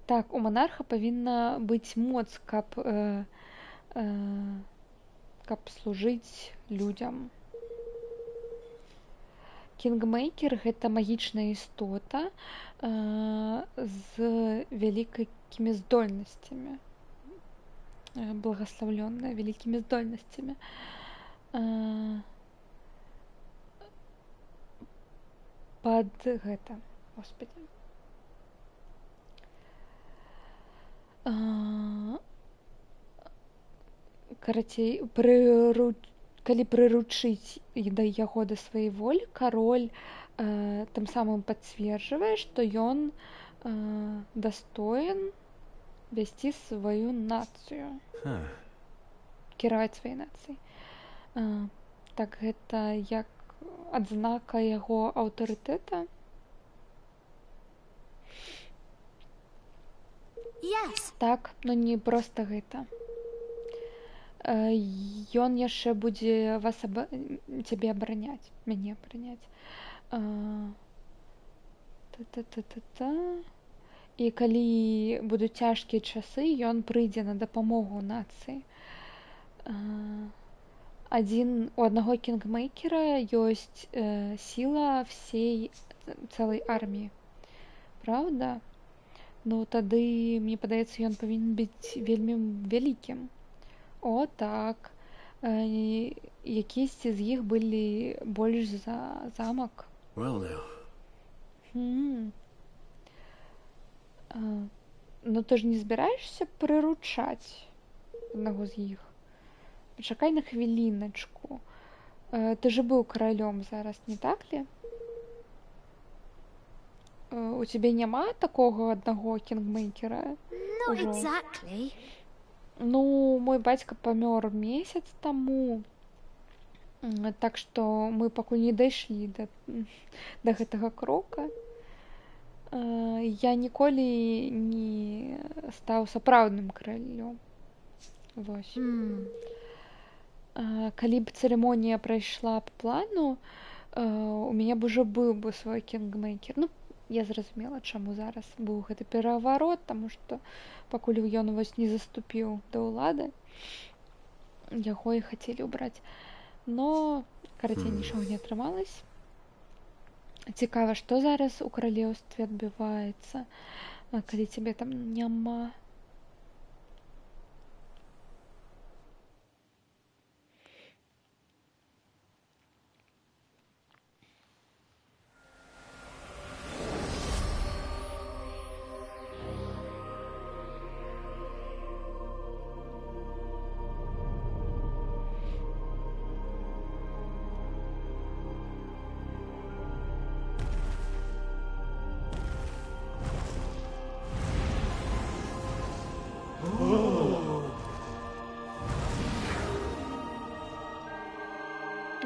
Так, у манарха павінна быць моц, каб служыць людзям. Кінгмейкер — гэта магічная істота з вялікімі здольнасцямі. Благаславлённая вялікімі здольнасцямі. Пад гэта, господи. Карацей, калі прыручыць яго да сваёй волі, кароль тым самым пацверджвае, што ён дастоін весці сваю нацыю, кіраваць сваёй нацыяй. Так гэта як адзнака яго аўтарытэта? Yes. Так, но не проста гэта. Ён яшчэ будзе цябе абараняць, мяне абараняць. І калі будуць цяжкія часы, ён прыйдзе на дапамогу нацыі. У аднаго Кінгмейкера ёсць сіла цэлай арміі. Праўда? Ну, тады, мне падаецца, ён павінен быць вельмі вялікім. О, так. Якісьці з іх былі больш за замак. Well now. Ну, ты ж не збіраешся прыручаць аднаго з іх? Пачакай на хвіліначку. Ты ж быў каралём зараз, не так ли? У цябе няма такога аднаго Кінгмейкера? Not exactly. Ну, мой бацька памёр месяц таму. Так што мы пакуль не дайшлі да гэтага крока. Я ніколі не стаў сапраўдным каралём. Вось. Калі б цырымонія прайшла па плану, у мяне б ужо быў бы свой Кінгмейкер. Ну, я зразумела, чаму зараз быў гэты пераварот, таму што пакуль ён вось не заступіў да ўлады, яго і хацелі ўбраць. Но, карацей, нічога не атрымалася. Цікава, што зараз у каралеўстве адбываецца, калі цябе там няма.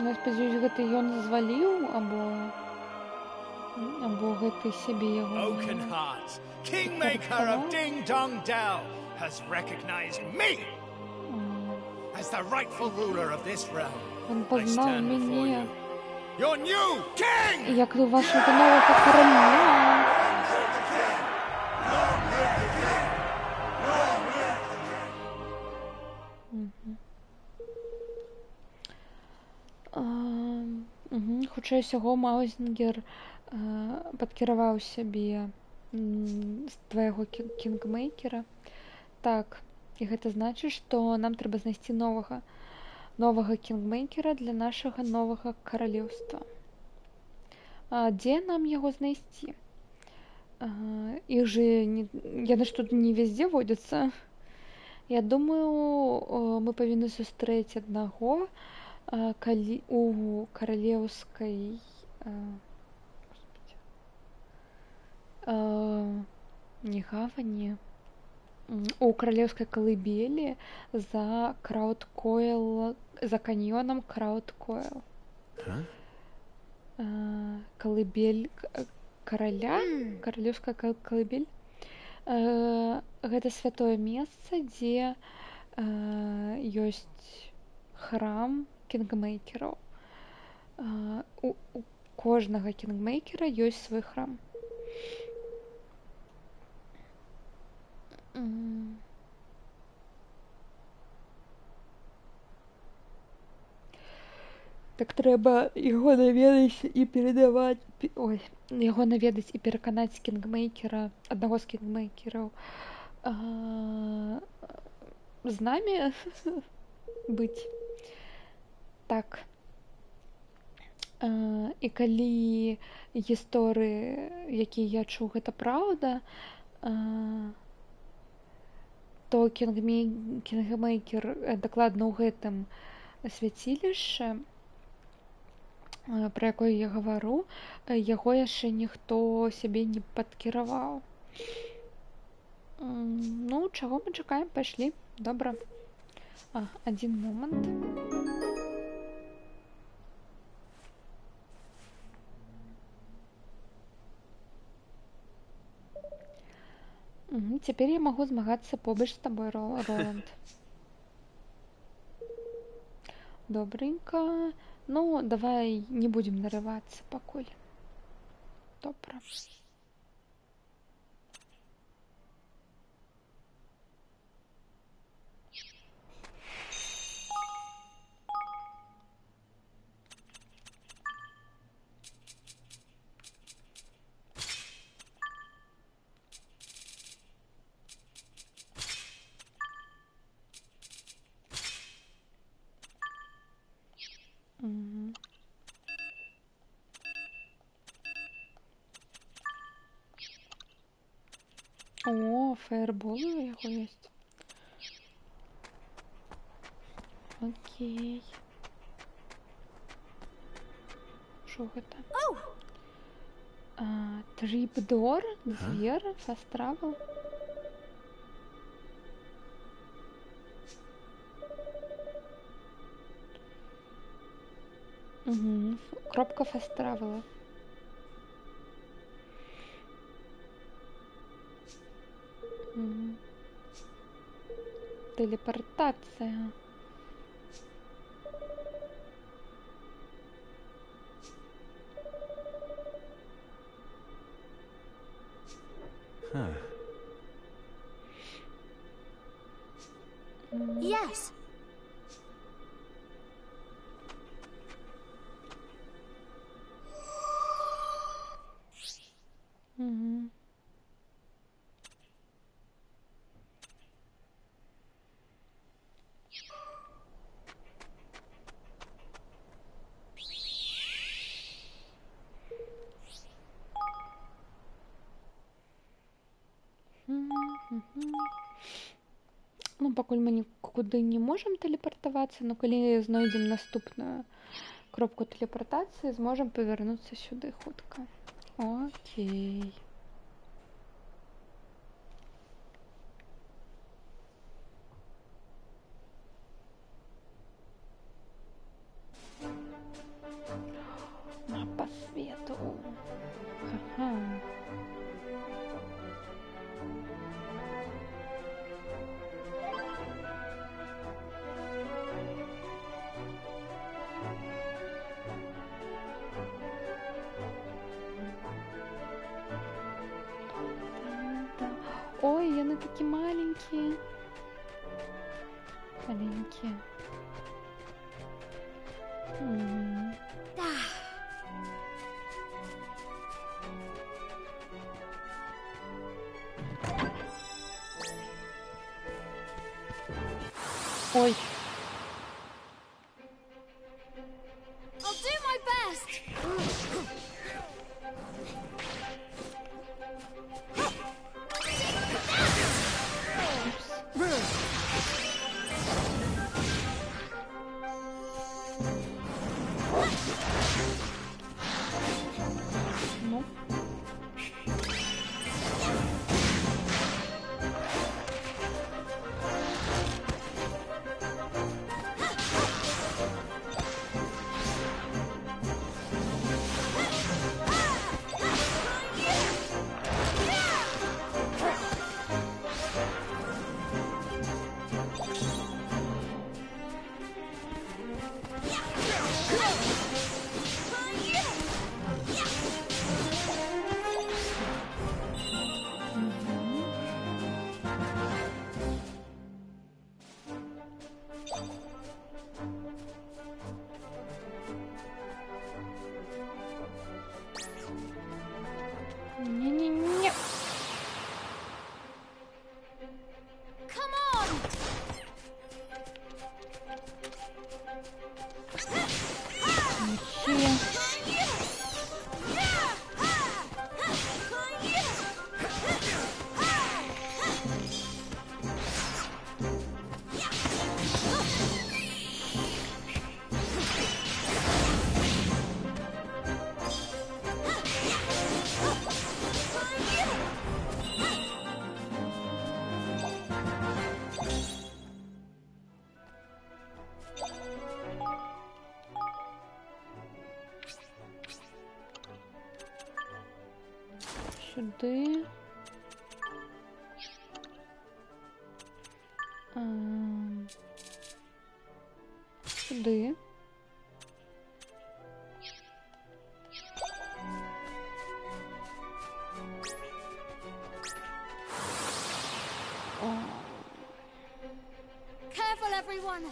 Я спадзяюсь, гэта ён зваліў, або гэты сябе яго... Oakenheart, Kingmaker of Ding Dong Dell, has recognized me as the rightful ruler of this realm. Ён пазнаў мяне. Your new king! Як у вашага новага караля. Хутчэй усяго, Маузінгер падкіраваў сябе з твайго Кінгмейкера. Так, і гэта значыць, што нам трэба знайсці новага Кінгмейкера для нашага новага каралеўства. Дзе нам яго знайсці? Іх жа яны ж тут не везде водзяцца. Я думаю, мы павінны сустрэць аднаго у каралеўскай не гавани, у королевской колыбели за Краудкойл, за каньоном Краудкойл. Колыбель короля, королевская колыбель. Гэта святое месца, дзе ёсць храм кінгмейкераў. У кожнага кінгмейкера ёсць свой храм. Так трэба яго наведаць і перадаваць, яго наведаць і пераканаць кінгмейкера, аднаго з кінгмейкераў з намі быць. Так. І калі гісторыі, якія я чуў, гэта праўда, то кінгмейкер дакладна ў гэтым свяцілішчы, пра якое я гавару, яго яшчэ ніхто сябе не падкіраваў. Ну, чаго мы чакаем? Пайшлі. Добра. Адзін момант. Цяпер я магу змагацца побач з табой, Роланд. Добренька. Ну, давай не будем нарываться пакуль. Добра. О, фаербол у яго ёсць. Окей. Што гэта? Трипдор, звер, фастравел. Кропка фастравела. Телепортация. Yes. Ну, пакуль мы нікуды не можам тэлепартавацца, но калі знойдзем наступную кропку тэлепартацыі, зможам павярнуцца сюды хутка. Окей. Мапа свету. Ага. Ой, яны такие маленькие. Маленькие. Ой. I'll do my best. Ну. сюди. Сюди. Careful, everyone!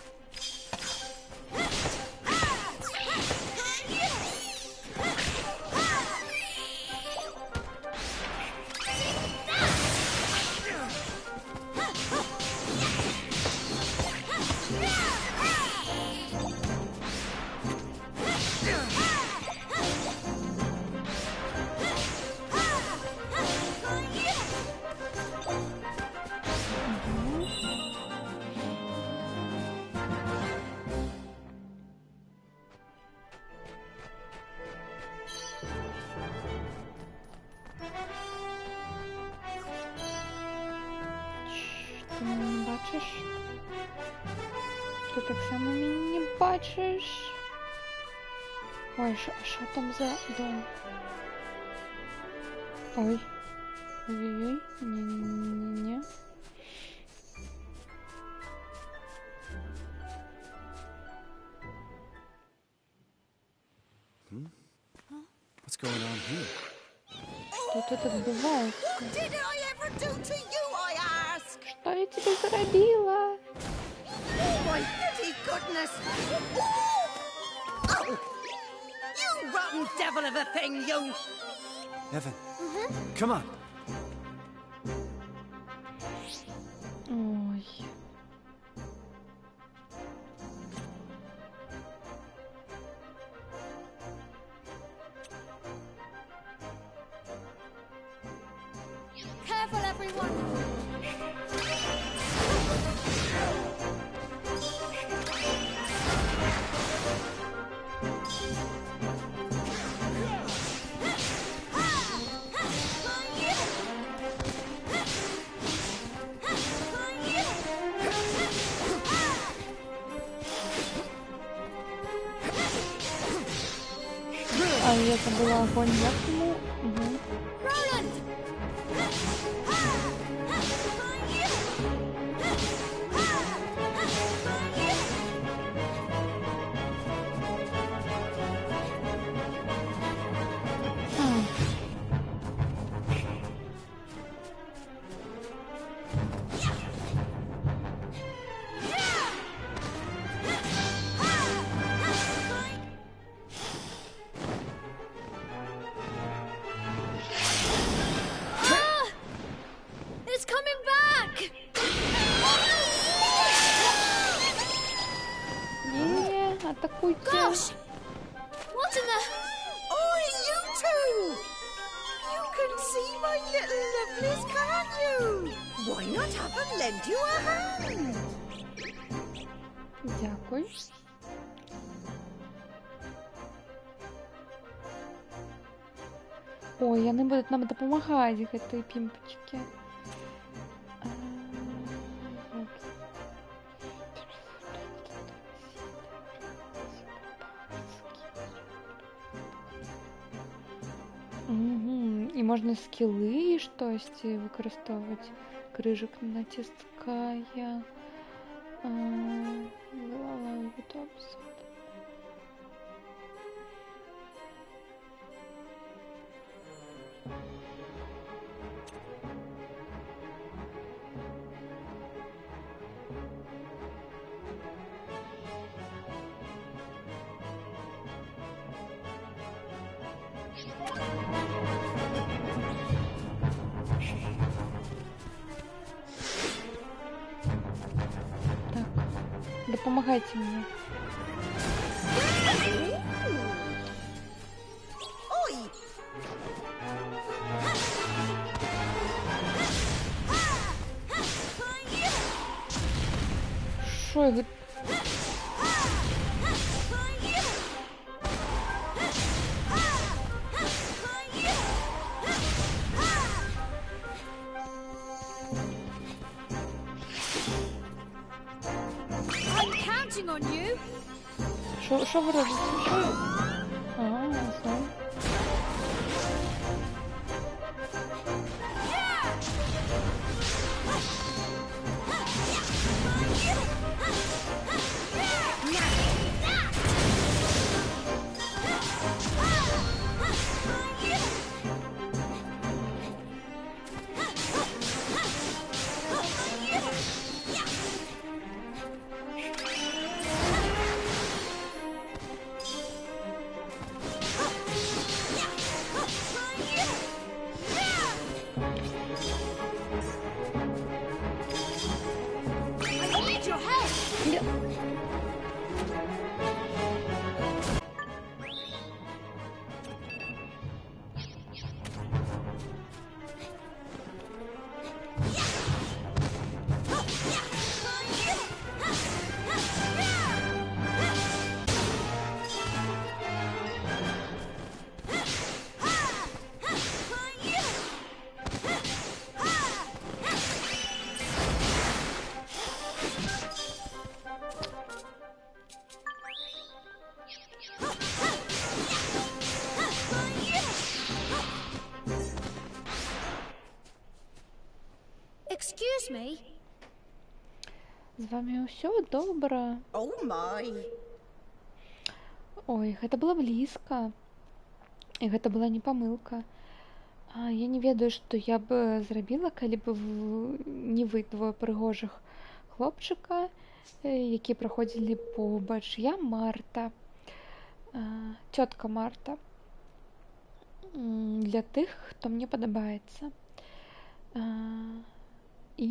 Ти мене не бачиш? Ти так само мене не бачиш? Ой, а що там за дом? Ой. Ой-ой-ой. Не-не-не. What's going on here? Что тут отбывается? What did I ever do to you, I ask? Что я тебе зародила? Oh my bloody goodness! Oh! You rotten devil of a thing, you! Evan, come on. Ой. Careful, everyone! А я забыла огонь яхнул. Угу. It's coming back! Не, атакуйте. Gosh! What in the... Oi, you two! You can see my little lovelies, can't you? Why not have them lend you a hand? Дякую. Ой, яны будуть нам допомагати, гэтай пімпочки. І можна скіли щось використовувати. Крижик натискає. Голова готовся. Так, допомагайте мені. Oi! Що його? I'm counting on you! Що ви робите? Ага, все. З вамі ўсё добра? Oh my. Ой, гэта было блізка. І гэта была не памылка. Я не ведаю, што я б зрабіла, калі б не вы двое прыгожых хлопчыка, які праходзілі побач. Я Марта. Цётка Марта. Для тых, хто мне падабаецца. І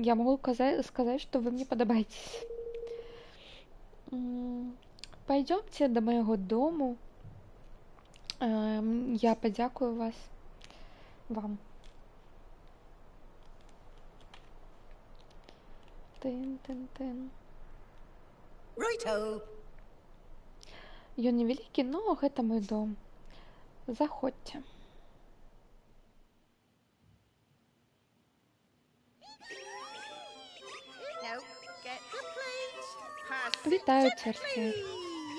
я магу сказаць, што вы мне падабаецесь. Пойдёмте до моего дому. Я подякую вам. Тын-тын-тын. Righto. Ён невялікі, но гэта мой дом. Заходзьце. Now, get the plates. Pass it Вітаю, gently. церкві.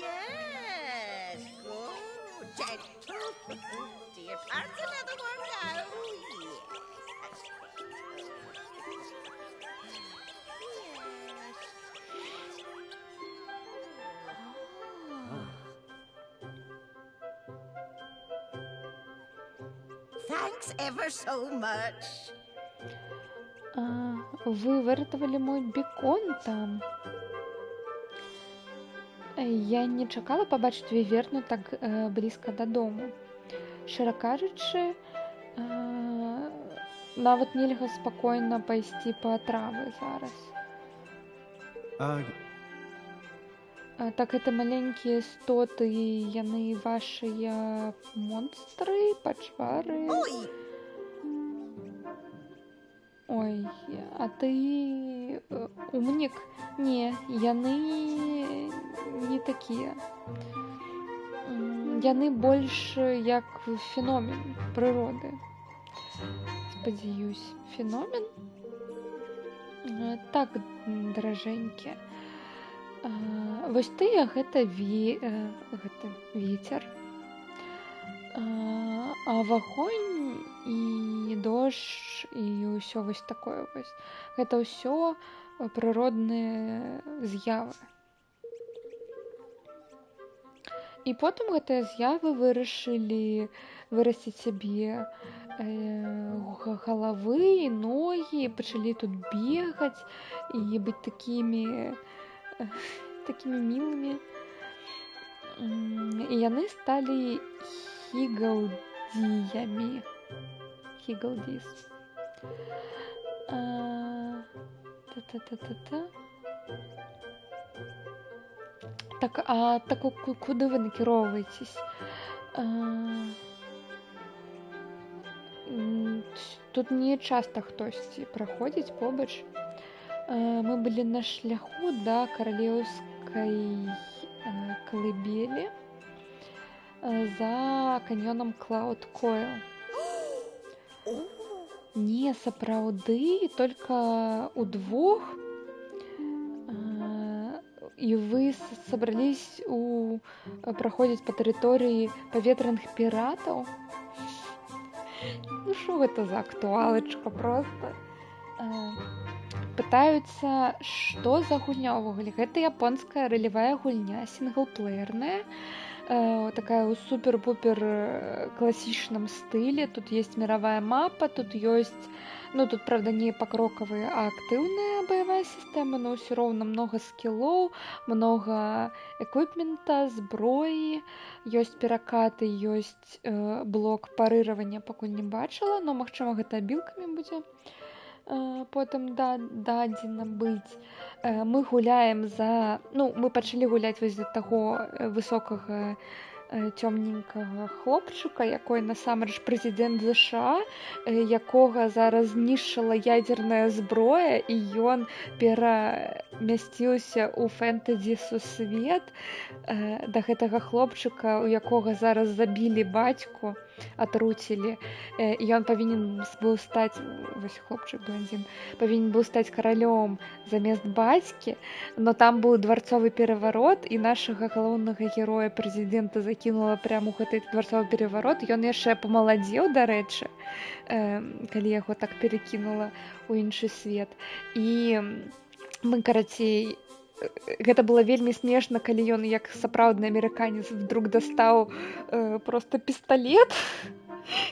Yes, good. Gentle. Dear, pass another one now. Thanks ever so much. Вы выратавалі мой бекон там. Я не чакала пабачыць віверну так блізка дадому. Шчыра кажучы, нават нельга спакойна пайсці па травы зараз. Так гэта маленькія істоты, яны вашыя монстры, пачвары. Ой, а ты умнік? Не, яны не такія. Яны больш як феномен прыроды. Спадзяюсь, феномен? Так, даражэнькі. Вось тыя гэта вецер. А вагонь і дождж і ўсё вось такое вось. Гэта ўсё прыродныя з'явы. І потым гэтыя з'явы вырашылі вырасціць сабе галавы, ногі, пачалі тут бегаць і быць такімі мілымі. І яны сталі хігалдіямі. Хігалдіс. Так, а куди ви накіроўваецесь? Тут не часта хтосьці праходзіць побач. Мы былі на шляху да каралеўскай колыбелі за каньёнам Клауд Койл. Не, сапраўды, только удвох. І вы сабрались праходзіць па тэрыторыі паветраных піратаў? Ну што гэта за актуалачка просто? Пытаюцца, што за гульня ўвогуле. Гэта японская ролевая гульня, сінглплеерная, такая ў супер-пупер класічным стылі. Тут есть мировая мапа, тут ёсць, ну тут, правда, не пакрокавая, а актыўная баявая сістэма, но ўсё роўна много скілоў, много эквіпмента, зброі, ёсць перакаты, ёсць блок парыравання, пакуль не бачыла, но, магчыма, гэта абілкамі будзе потым дадзена быць. Мы гуляем за... Ну, мы пачалі гуляць вось за таго высокага цёмненькага хлопчыка, якой насамрэч прэзідэнт ЗША, якога зараз знішчыла ядзерная зброя, і ён мясціўся ў фэнтэзі сусвет да гэтага хлопчыка, у якога зараз забілі бацьку, атруцілі, і ён павінен быў стаць, вось хлопчык блондзін, павінен быў стаць каралём замест бацькі, но там быў дварцовы пераварот, і нашага галоўнага героя прэзідэнта закінула прямо ў гэты дварцовы пераварот. Ён яшчэ памаладзеў, дарэчы, калі яго так перакінула ў іншы свет. І мы, карацей, гэта было вельмі смешна, калі ён, як сапраўдны амерыканец, вдруг дастаў просто пісталет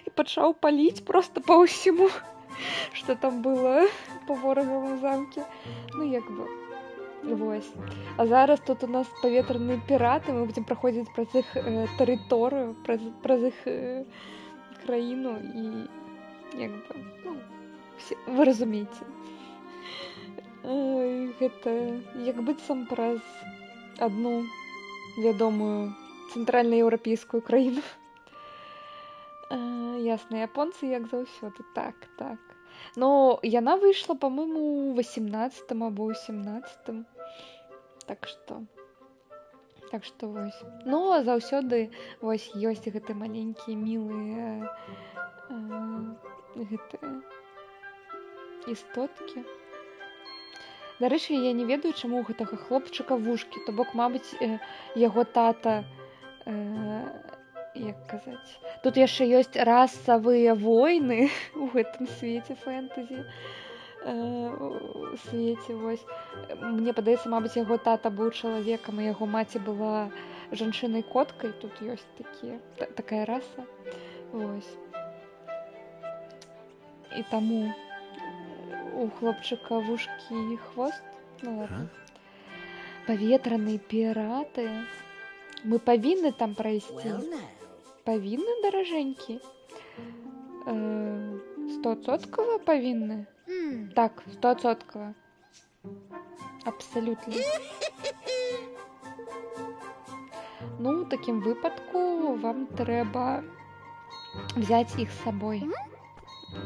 і пачаў паліць просто па ўсіму, што там было па ворагавым замке. Ну, як бы, вось. А зараз тут у нас паветраныя піраты, мы будзем праходзіць праз іх тэрыторыю, праз іх краіну, і як бы, ну, вы разумееце. Гэта як быццам праз адну вядомую цэнтральнаеўрапейскую краіну. Ясна, японцы, як заўсёды, так. Но яна выйшла, па-мойму, у 18-м або 18-м. Так што вось. Но заўсёды вось ёсць гэты маленькія мілыя гэтыя істоткі. Дарэчы, я не ведаю, чаму ў гэтага хлопчыка вушкі, то бок, мабыць, яго тата, як казаць, тут яшчэ ёсць расавыя войны ў гэтым свеце фэнтэзі, свеце, вось. Мне падаецца, мабыць, яго тата быў чалавекам, і яго маці была жанчынай-коткай, тут ёсць такая раса, вось. І таму у хлопчыка вушкі і хвост. Ну ладно. Паветраныя піраты. Мы павінны там прайсці. Павінны, даражэнькі? 100% павінны? Так, 100%. Абсалютна. Ну, у такім выпадку вам трэба взяць іх з сабой.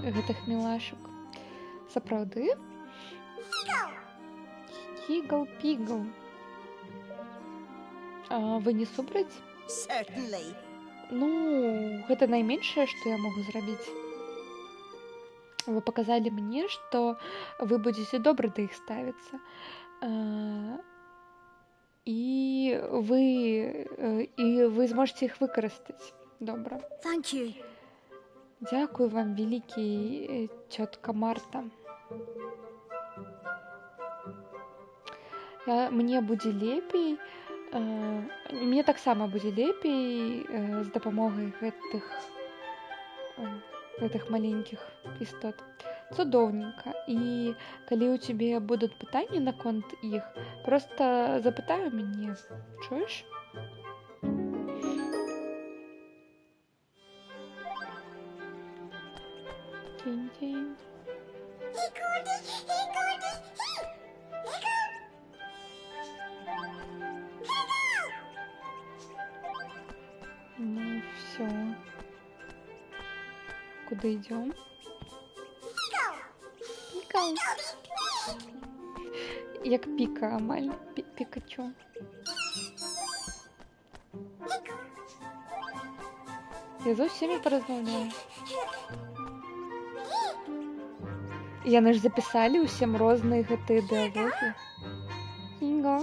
Гэтых мілашак. Сапраўды? Хігл-пігл. Вы не супраць? Ну, гэта найменшае, што я магу зрабіць. Вы паказалі мне, што вы будзеце добра да іх ставіцца. І вы зможаце іх выкарыстаць. Добра. Дзякуй вам, вялікі, цётка Марта. Мне будзе лепей, мне таксама будзе лепей з дапамогай гэтых маленькіх істот. Цудоўненька. І калі ў цябе будуць пытанні наконт іх, проста запытаю мяне. Чуеш? День-день. Ну, все. Куда идем? Пикал. Як Піка, амаль. Пікачу. Я за всеми порозмовляю. Яны ж запісалі ўсім розныя гэтыя дыалогі. Інга?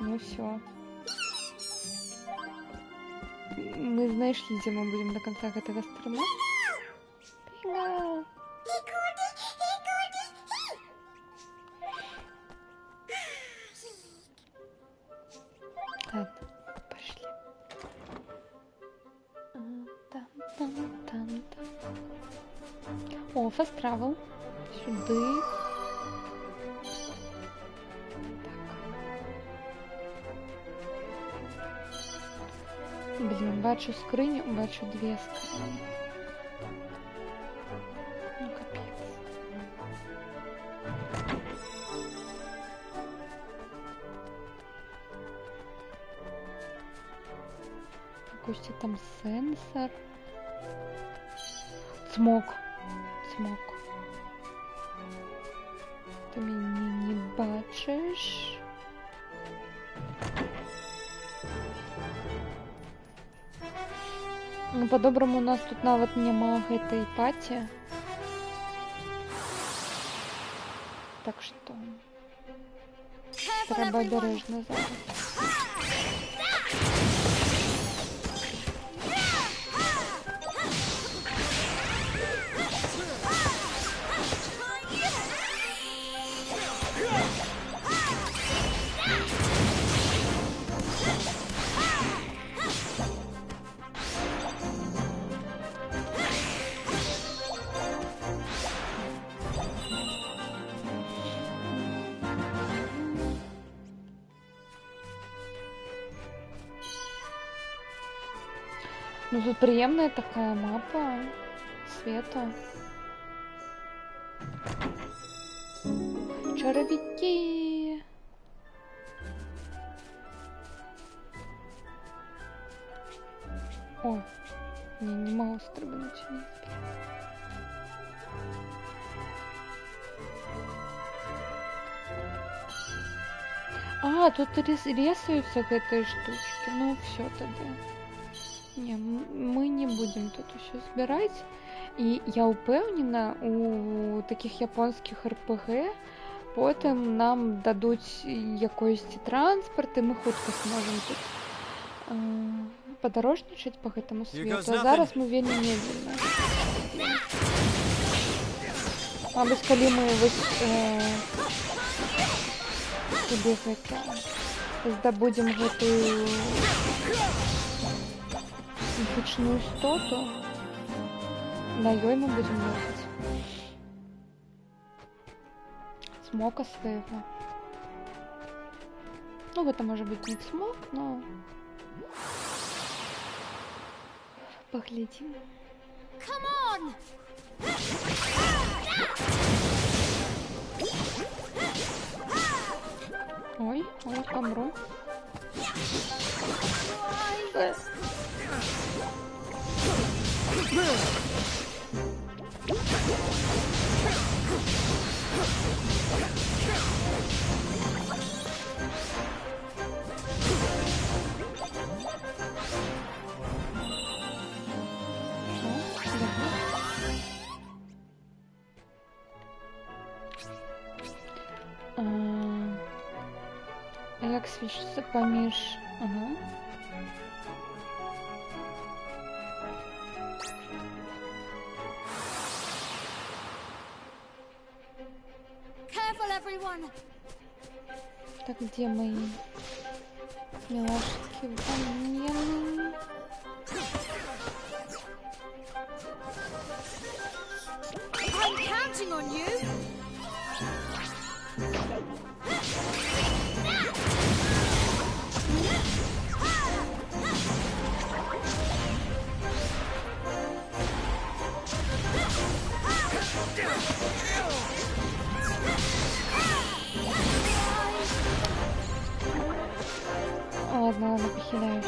Ну все. Мы знайшлі, дзе мы будзем до конца гэтага стрыма. Пінга! Ладно, пошли. О, fast travel. Сюди. Так. Блін, бачу скриню, бачу дві скрині. Ну, капець. Якийсь там сенсор. Смок. Смок. Ти мене не бачиш. Ну, по-доброму у нас тут нават няма гэтай паці. Так што трэба абережна зараз. Ну тут приемная такая мапа света. Чаровики. О, не могу стрибнуть вниз. А, тут рисуются к этой штучке. Ну все тогда. Не, мы не будем тут еще збирать. І я упевнена, у таких японських РПГ потім нам дадуть якийсь транспорт, і ми хутко зможемо тут подорожничать по этому свету. А зараз ми вельми медленно. Мабуть, коли ми собі здобудемо гэтую мифичную истоту, на ёй мы будем ехать. Смока своего. Ну, это может быть не смог, но поглядим. Ой, помру. Як свідчиться поміж... Ага. Так, где мои милашки? Ваньяны. I'm counting on you. Ладно, ладно, похиляюсь.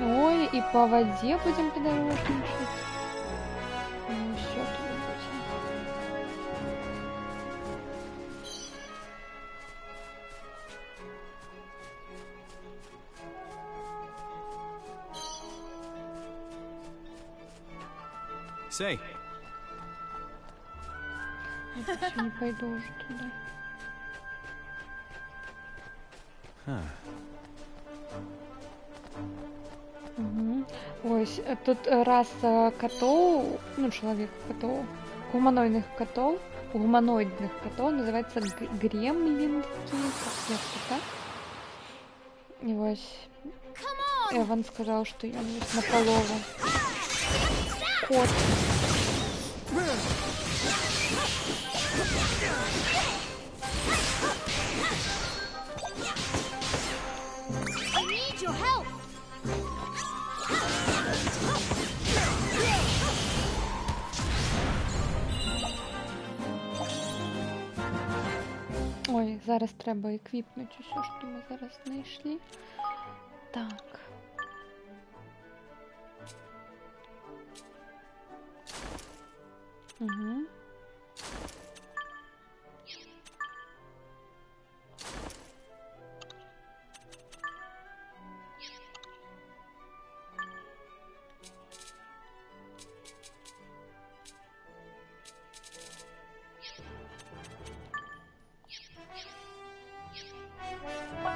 Ой, и по воде будем подорожничать. Ну, все тут будем. Say. Я еще не пойду уже туда. Угу. Ой, тут раса котов, ну, человек-котов, гуманоидных котов называется гремлинские, как так? И вот. Эван сказал, что я на полову. Кот. I need your help. Ой, зараз треба еквіпнути усе, що ми зараз знайшли. Так. Угу.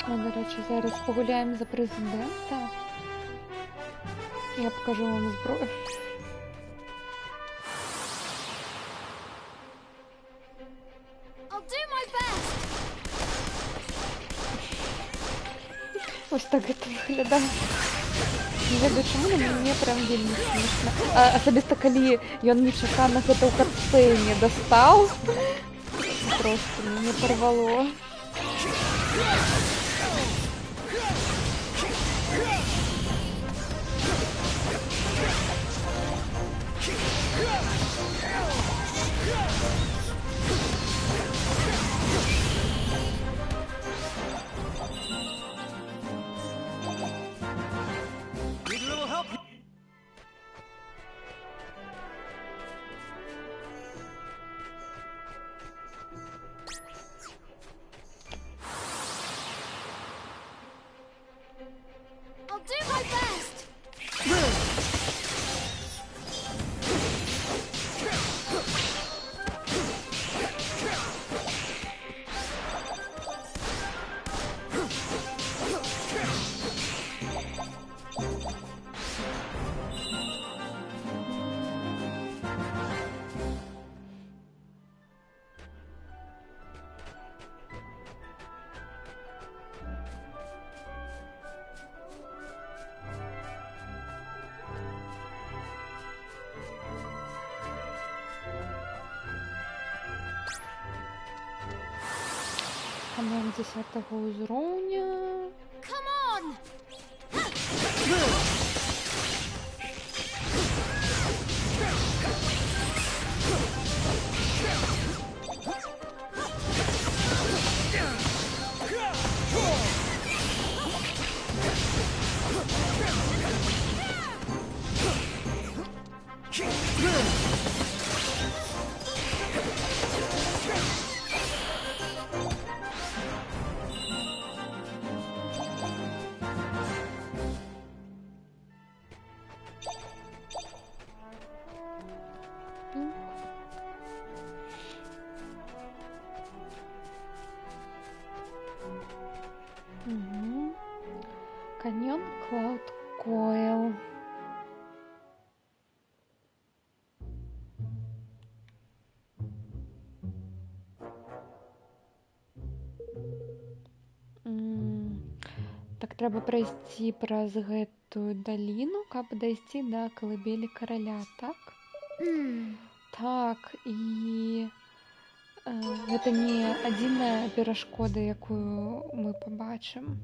До речі, зараз погуляємо за президента. Я покажу вам зброю. I'll do my best. Ось так це виглядає. Не ведаю, чому, але мені прям вельми смішно. Особисто, коли він нечаканно гэта ў катсцэне достал. Просто меня порвало. I'll do my best. Команд 10-го уровня. Come on. Каньон Клауд Койл. Так трэба прайсці праз гэтую даліну, каб дайсці да калыбелі караля, так? Так, і гэта не адзіная перашкода, якую мы пабачым.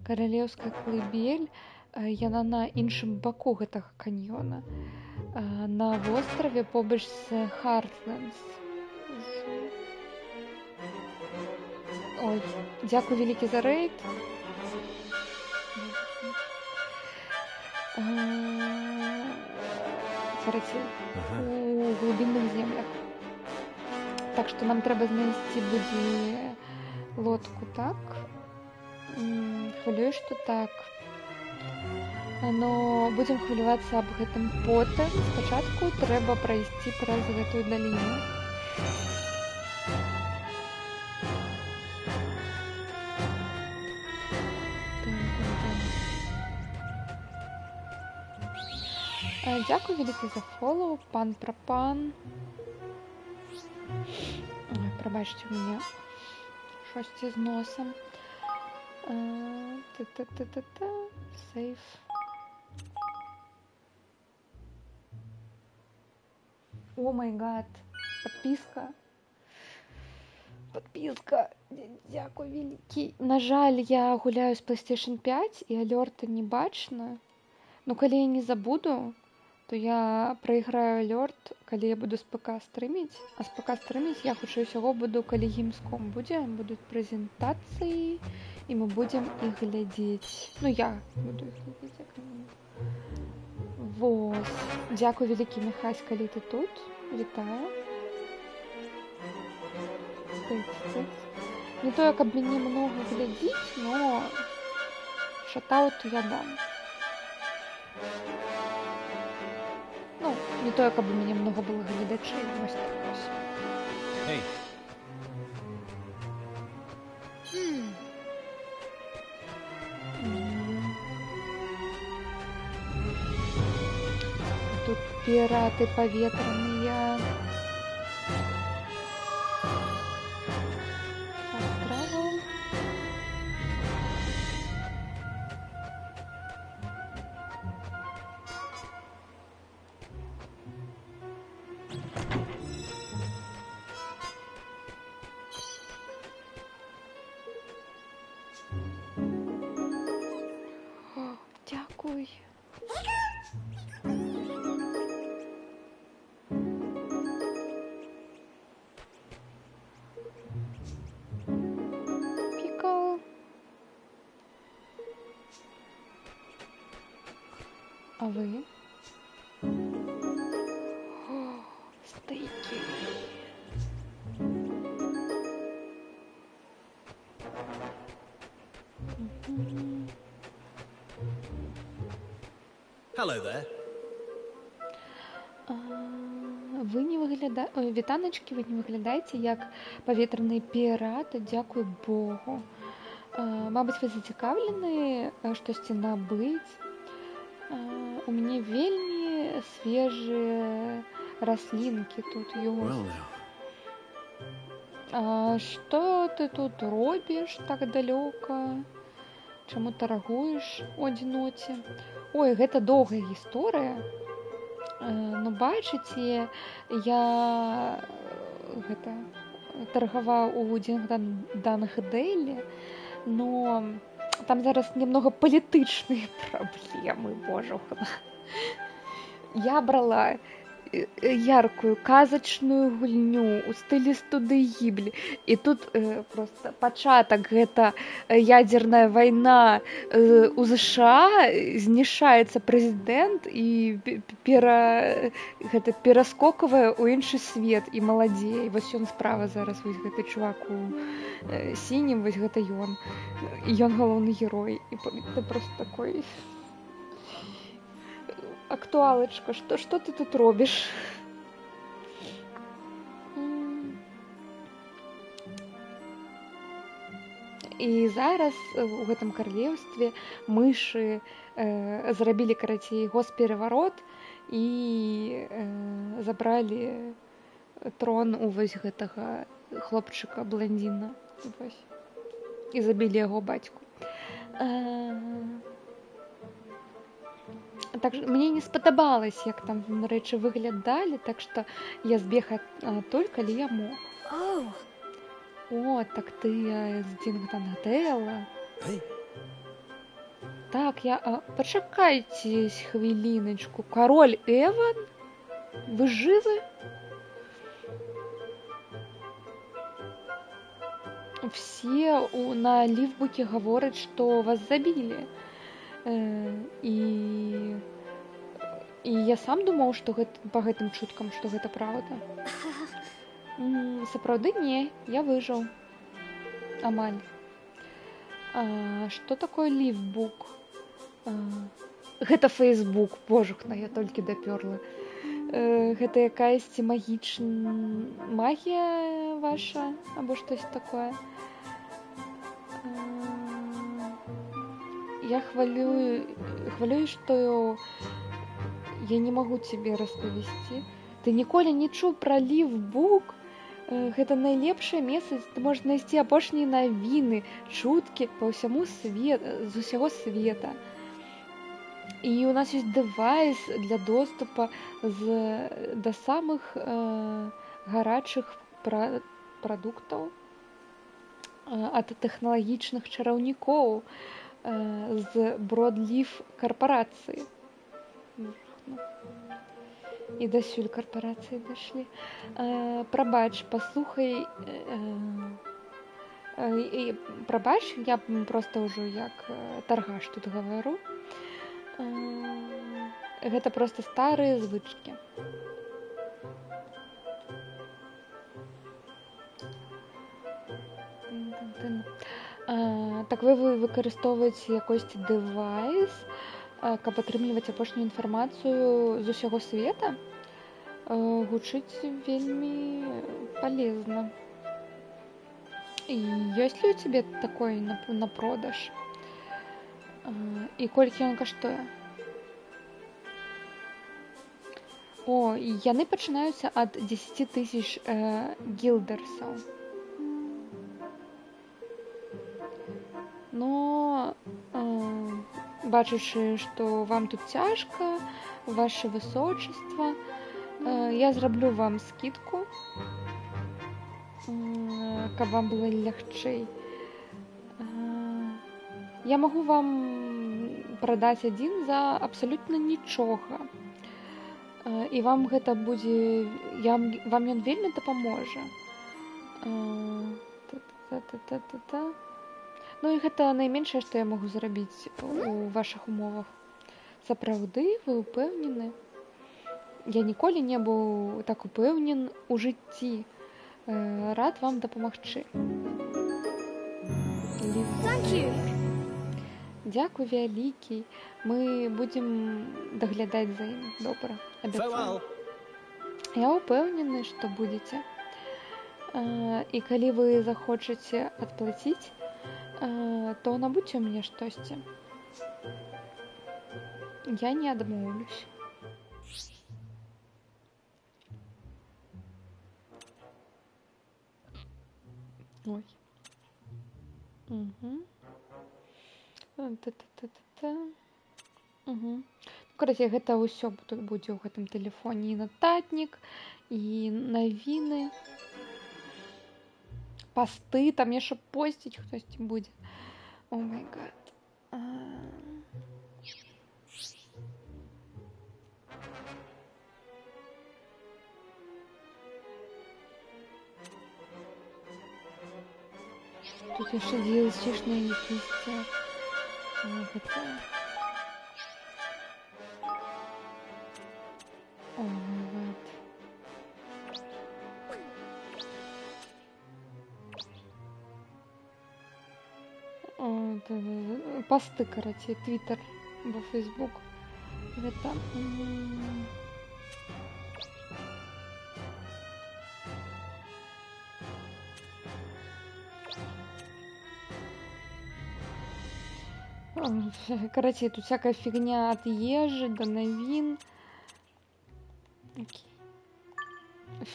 Каралеўская калыбель, яна на іншым баку гэтага каньёна. На востраве побач з Хартленс. Ой, дзякуй вялікі за рэйд. У глубінных землях. Так што нам трэба знайсці будзе лодку, так? Хвалюю, што так. Но будзем хвалювацца аб гэтым потым. Спачатку трэба прайсці праз гэтую даліну. Дзякуй вялікі за фолоу, пан Прапан. Прабачце, у мяне шосьці з носам. Сейф. О май гад. Подписка. Дякую вялікі. На жаль, я гуляю з PlayStation 5 і алерта не бачна. Ну, калі я не забуду, то я прайграю алерт, калі я буду з ПК стрыміць. А з ПК стрыміць я хутчэй усяго буду, калі Gamescom будзе. Будуць прэзентацыі, і мы будзем іх глядзець. Ну, я буду іх глядзець, як мінімум. Вось. Дзякуй вялікі, Міхась, калі ты тут. Вітаю. Стыць. Не тое, каб мяне многа глядзіць, но шатаут я дам. Ну, не тое, каб у мяне многа было гледачэй, вось так вось. Hey. Тут піраты паветраныя. Дякую. Пікал. А ви? О, стейки. Hello there. Ви не выглядаеце... Ой, вітаначкі, вы не выглядаеце як паветраныя піраты, дзякуй Богу. Мабыць, вы зацікаўлены штосьці набыць. У мяне вельмі свежыя раслінкі тут ёсць. Што ты тут робіш так далёка? Чаму таргуеш у адзіноце? Ой, гэта доўгая гісторыя. Ну, бачыце, я таргаваў у Дангдэле, но там зараз немного палітычныя праблемы, божухна. Я брала яркую казачную гульню у стылі студыі Гіблі. І тут просто пачатак, гэта ядзерная вайна у ЗША, знішаецца прэзідэнт і пераскокавае ў іншы свет і маладзей. Вось ён справа зараз, вось гэты чувак у сінім, вось гэта ён. І ён галоўны герой. І ты просто такой... Актуалачка, што ты тут робіш? І зараз у гэтым каралеўстве мышы зрабілі, карацей, госпераварот і забралі трон у вось гэтага хлопчыка-бландзіна. І забілі яго бацьку. Так, мне не спадабалася, як там рэчы выглядалі, так што я збег адтуль, калі я мог. О, так ты з Дінгдандэла. Так, я... Пачакайце хвіліначку. Кароль Эван? Вы жывы? Все на лівбуке гавораць, што вас забілі. І я сам думаў, што па гэтым чуткам, што гэта праўда. Сапраўды не, я выжыў. Амаль. Што такое лівбук? Гэта Фейсбук, божухна, я толькі дапёрла. Гэта якаясьці магія ваша, або штось такое. Я хвалюю, што я не магу цябе распавесці. Ты ніколі не чуў пра лівбук? Гэта найлепшае месца, ты можаш знайсці апошнія навіны, чуткі па ўсяму з усяго света. І у нас есть девайс для доступа до самых гарачых прадуктаў ад тэхналагічных чараўнікоў з Broadleaf карпорацыі. І дасюль карпорацыі дашлі. Прабач, паслухай. Прабач, я проста ўжо як таргаш тут гавару. Гэта проста старыя звычкі. Так вы выкарыстоўваеце якосьці дэвайс, каб атрымліваць апошнюю інфармацыю з усяго света? Гучыць вельмі полезна. І ёсць ли у цябе такой на продаж? І колькі ён каштуе? О, яны пачынаюцца ад 10 000 гілдерсаў. Но бачачы, што вам тут цяжка, ваше высочество, я зраблю вам скидку, каб вам было лягчэй. Я магу вам прадаць адзін за абсалютна нічога. І вам гэта будзе... Вам ён вельмі дапаможа. Ну і гэта найменшае, што я магу зрабіць у вашых умовах. Сапраўды, вы ўпэўнены? Я ніколі не быў так упэўнен у жыцці. Рад вам дапамагчы. Дзякуй вялікі. Мы будзем даглядаць за ім. Добра, абяцаю. Я ўпэўнены, што будзеце. І калі вы захочаце адплаціць, то набудзьце мне штосьці. Я не адмоўлюсь. Ой. Карацей, гэта ўсё тут будзе ў гэтым тэлефоне. І нататнік, і навіны, пасты, там яшчэ посціць хтосьці будзе. О май гад. Тут яшчэ DLC-шныя якісь гэта... О май гад. Посты, карацей, Твиттер або Фейсбук. Гэта... Карацей, тут всякая фигня от ежи до новин. Окей.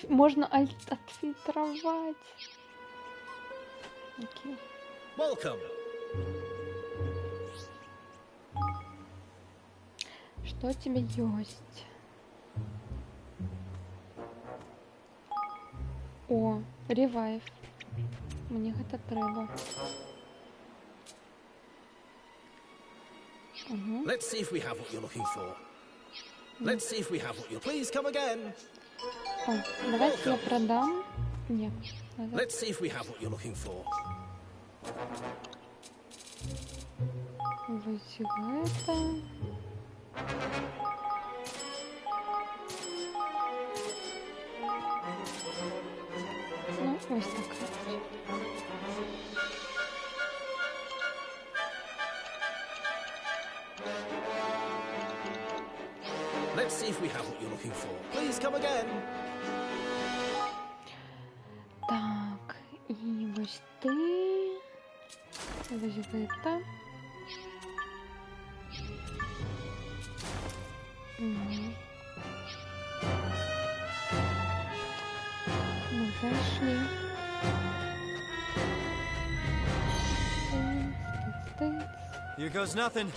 Можно отфильтровать. Окей. Welcome. Что у тебя есть? О, ревайв. Мне это треба. Let's see if we have what you're looking for. Let's see if we have what you're... Please come again. О, давайте я продам. Нет. Let's see if we have what you're looking for. Вытягу это. Ну, ось так. Let's see if we have what you're looking for. Please come again. Так, і ось ти. Ось гэта. Мы зашли. Here goes nothing.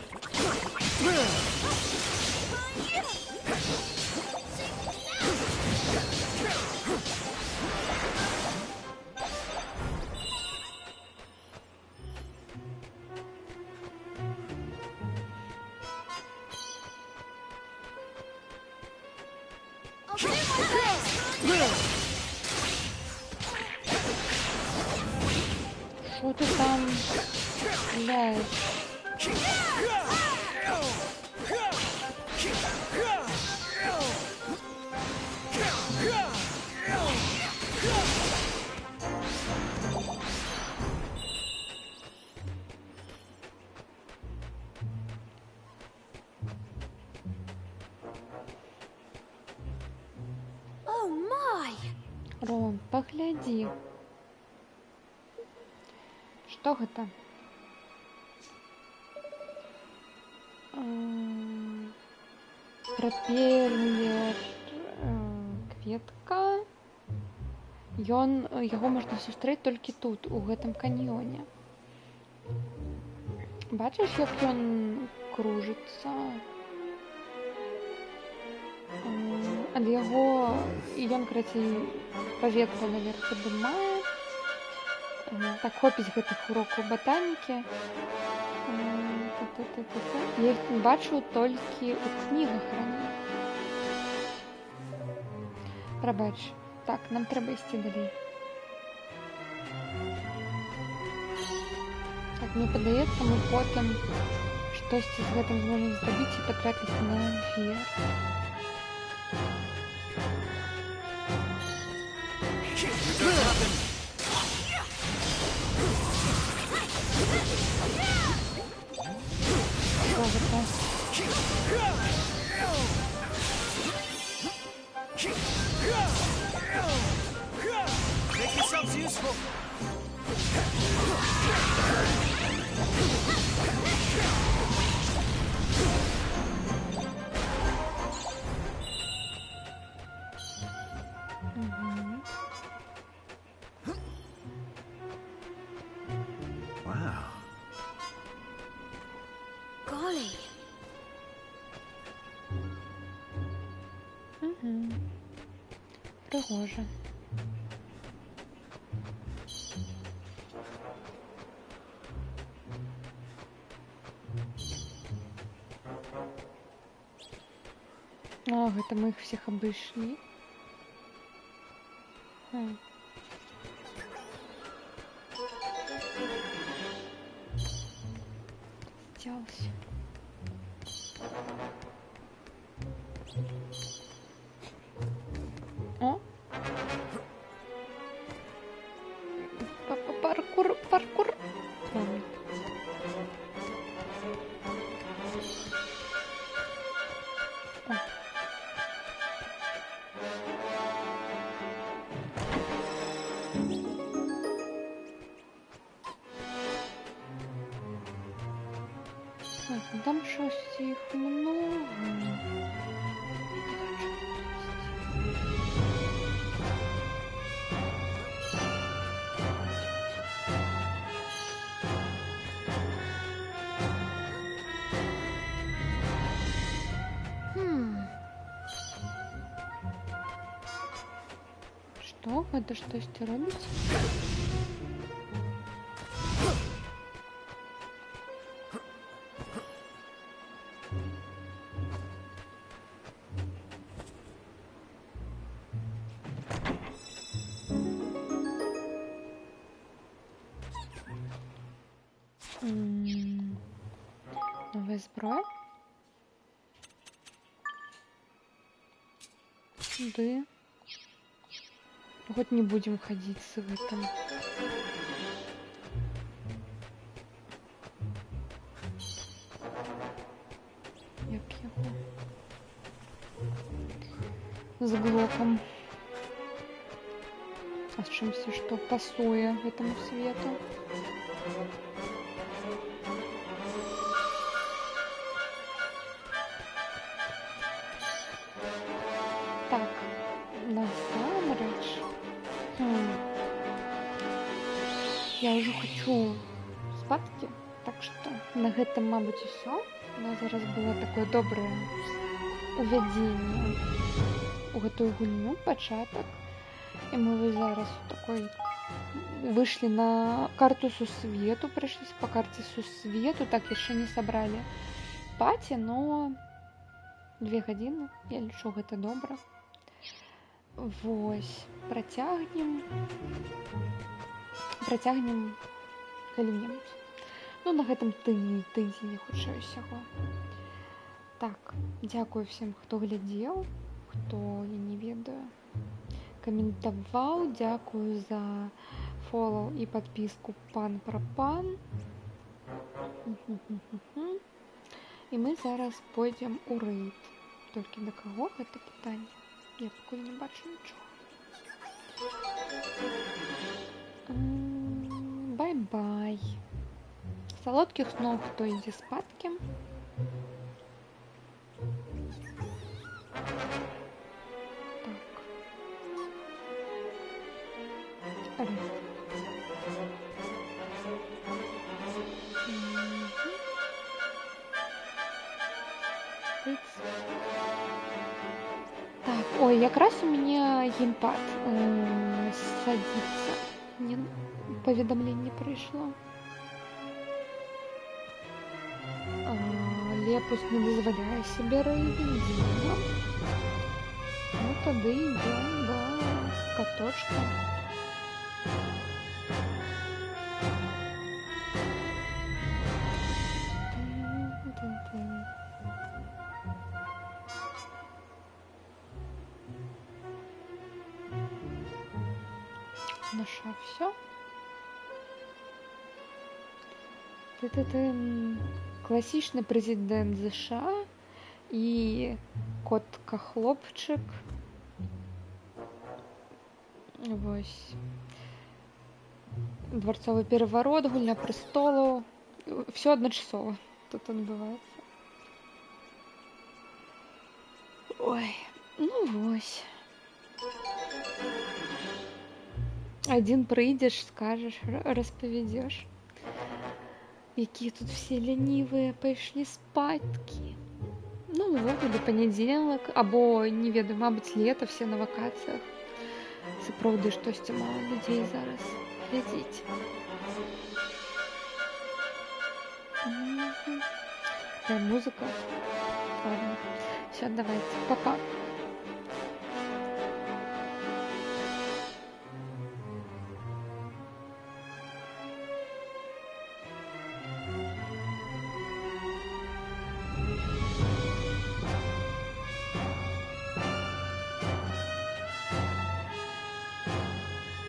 Что ты там стреляешь? Oh my! Рон, погляди. Что это? Прапеллер, кветка. Яго можна сустрэць толькі тут, у гэтым каньёне. Бачыш, як ён кружыцца? Ад яго ён, карацей, паветра наверх падымае. Так, хопіць гэтых урокаў батанікі. Я іх бачу толькі ў кнігах раней. Прабач. Так, нам трэба ісці далей. Так, мне падаецца, мы потым штосьці з гэтым зможам зрабіць і патрапіць наверх. Make yourselves useful. Wow. Golly. Пригоже. Гэта мы іх всіх абышлі. Сделался. О! Паркур, паркур. Там щось їх много. Что? Это что-то робить? Новая зброя. Да. Вот не будем ходить с этим. Як його? З глоком. А с чимся, что пасує этому свету. Так, насамрэч. Я уже хочу спадки, так что на гэтым, мабуть, усё. нас зараз было такое добрае увядзенне у гэтую гульню, пачатак. І мы вось зараз у такой выйшлі на карту сусвету, прыйшліся па карце сусвету, так яшчэ не сабралі паці, но 2 гадзіны, я лічу, гэта добра. Вось, працягнем калі-небудзь. Ну, на гэтым тыдзені, хутчэй усяго. Так, дзякую всем, хто глядзеў, хто, я не ведаю, каментаваў, дзякую за фоллоу і падпіску пан Прапан. І мы зараз пойдзем у рэйд. Толькі да каго гэта пытанне? Я пакуль не бачу нічога. Бай-бай. Салодкіх сноў, хто ідзе спадкі. Так. Так, ой, якраз у меня геймпад садится. Мне паведамленне прыйшло. Лепус не дазваляе сабе рэйдинг. Ну, тады ідём да каточка. Наша все. Класічны прэзідэнт США і котка-хлопчык. Вось. Дварцовы пераварот, гульня прэстолаў. Все адначасова тут адбываецца. Ой, ну вось. Адзін прыйдзеш, скажаш, распавядзеш. Якія тут все лянівыя пайшлі спадкі. Ну, увогуле панядзелак, або, не ведаю, мабыць, лета, все на вакацыях. Сапраўды, штосьці мала людзей зараз глядзіць. Такая музыка. Ладно. Все, давайте. Па-па.